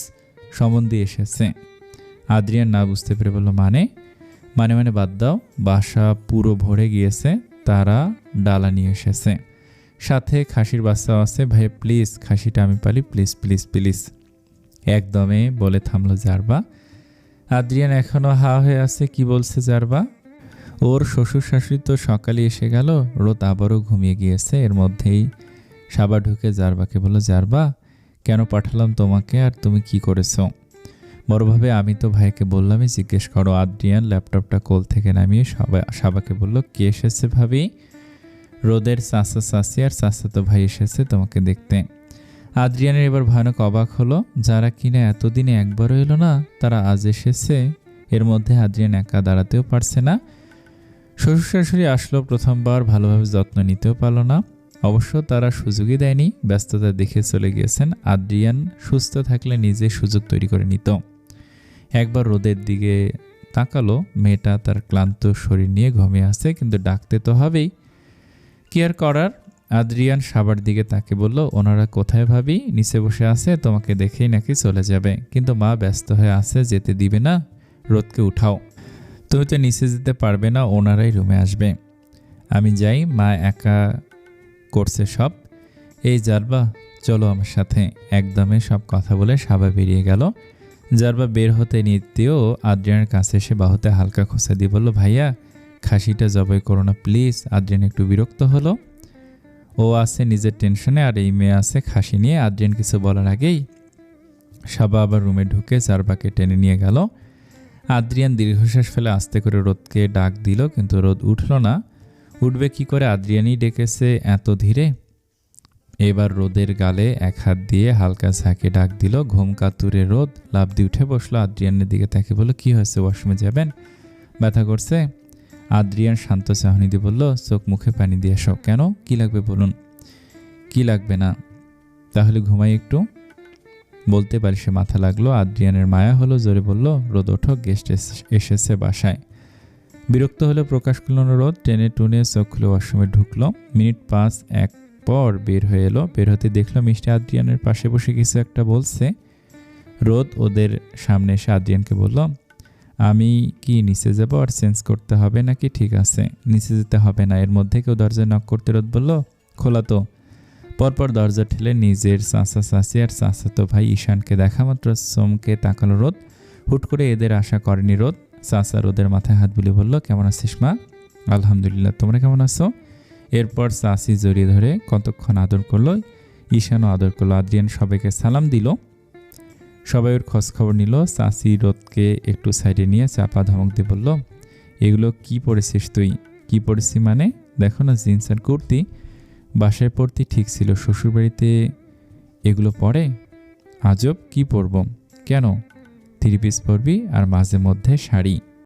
সম্বন্ধে এসেছে। আদ্রিয়ান না বুঝতে পেরে বলল, মানে বাদ দাও, বাসা পুরো ভরে গিয়েছে, তারা ডালা নিয়ে এসেছে, সাথে খাসির বাচ্চাও আছে। ভাই প্লিজ, খাসিটা আমি পালি, প্লিজ প্লিজ প্লিজ। একদমে বলে থামলো জারবা। আদ্রিয়ান এখনো হা হয়ে আছে। কি বলছে জারবা? ওর শ্বশুর শাশুড়ি তো সকালে এসে গেল, রোদ আবারও ঘুমিয়ে গিয়েছে। এর মধ্যেই সাবা ঢুকে জারবাকে বলল, জারবা কেন পাঠালাম তোমাকে, আর তুমি কি করেছো? বড়ভাবে আমি তো ভাইকে বললামই জিজ্ঞেস করো। আদ্রিয়ান ল্যাপটপটা কোল থেকে নামিয়ে সাবাকে বলল, কে এসেছে ভাবি? রোদের চাচা চাচি আর চাচাতো ভাই এসেছে তোমাকে দেখতে। আদ্রিয়ানের এবার ভয়ানক অবাক হলো, যারা কিনা এতদিনে একবারও এলো না তারা আজ এসেছে। এর মধ্যে আদ্রিয়ান একা দাঁড়াতেও পারছে না। শ্বশুর শাশুড়ি আসলো প্রথমবার, ভালোভাবে যত্ন নিতেও পারল না। অবশ্য তারা সুযোগই দেয়নি, ব্যস্ততা দেখে চলে গিয়েছেন। আদ্রিয়ান সুস্থ থাকলে নিজে সুযোগ তৈরি করে নিত। একবার রোদের দিকে তাকালো, মেয়েটা তার ক্লান্ত শরীর নিয়ে ঘুমিয়ে আছে, কিন্তু ডাকতে তো হবেই, কি আর করার। আদ্রিয়ান সাবার দিকে তাকে বলল, ওনারা কোথায় ভাবি? নিচে বসে আছে, তোমাকে দেখেই নাকি চলে যাবে। কিন্তু মা ব্যস্ত হয়ে আছে, যেতে দিবে না। রোদকে উঠাও, তুমি তো নিচে যেতে পারবে না, ওনারাই রুমে আসবে। আমি যাই, মা একা করছে সব। এই জারবা, চলো আমার সাথে। একদমে সব কথা বলে সাবা বেরিয়ে গেল। জারবা বের হতে নিতেও আদ্রিয়ানের কাছে এসে বাহুতে হালকা খোঁচা দিয়ে বলল, ভাইয়া খাসিটা জবাই করো না প্লিজ। আদ্রিয়ান একটু বিরক্ত হলো। ও আছে নিজের টেনশনে, আর এই মেয়ে আছে খাসি নিয়ে। আদ্রিয়ান কিছু বলার আগেই সাবা আবার রুমে ঢুকে জারবাকে টেনে নিয়ে গেল। আদ্রিয়ান দীর্ঘশ্বাস ফেলে আস্তে করে রোদকে ডাক দিল, কিন্তু রোদ উঠল না। উঠবে কি করে? আদ্রিয়ানই ডেকেছে এত ধীরে। এবার রোদের গালে এক হাত দিয়ে হালকা ঝাঁকে ডাক দিল। ঘুম কাতুরে রোদ লাফ দিয়ে উঠে বসলো। আদ্রিয়ানের দিকে তাকে বলল, কি হয়েছে, ওয়াশরুমে যাবেন? ব্যথা করছে? আদ্রিয়ান শান্ত চাহনি দিয়ে বলল, চোখ মুখে পানি দিয়ে এসো। কেন, কি লাগবে বলুন? কি লাগবে না? তাহলে ঘুমাই একটু। বলতে পারি সে মাথা লাগলো। আদ্রিয়ানের মায়া হলো, জোরে বলল, রোদ ওঠো, গেস্ট এসেছে বাসায়। বিরক্ত হলে প্রকাশ করল না রোদ। টেনে টুনে চোখ খুলে ওয়াশরুমে ঢুকলো। মিনিট 5 পর বের হয়ে এলো। বের হতে দেখলো মিষ্টি আদ্রিয়ানের পাশে বসে কিছু একটা বলছে। রোদ ওদের সামনে এসে আদ্রিয়ানকে বলল, আমি কি নিচে যাব? আর চেঞ্জ করতে হবে নাকি? ঠিক আছে, নিচে যেতে হবে না। এর মধ্যে কেউ দরজায় নক করতে রোদ বলল, খোলা তো। পরপর দরজা ঠেলে নিজের চাচা চাচি আর চাচাতো ভাই ঈশানকে দেখা মাত্র চমকে তাকালো রোদ। হুট করে এদের আশা করেনি রোদ। চাচা রোদের মাথায় হাত বুলিয়ে বলল, কেমন আছিস মা? আলহামদুলিল্লাহ, তোমরা কেমন আছো? এরপর চাচি জড়িয়ে ধরে কতক্ষণ আদর করলো। ঈশানও আদর করলো। আদ্রিয়ান সবাইকে সালাম দিল। সবাই ওর খোঁজ খবর নিল। চাচি রোদকে একটু সাইডে নিয়ে চাপা ধমক দিয়ে বলল, এগুলো কি পরেছিস তুই? কি পরেছি মানে? দেখো না, জিন্স আর কুর্তি। বাসায় পরতি ঠিক ছিল, শ্বশুরবাড়িতে এগুলো পরে? আজব, কি পরব? কেন, 3 পিস পরবি আর মাঝে মধ্যে শাড়ি।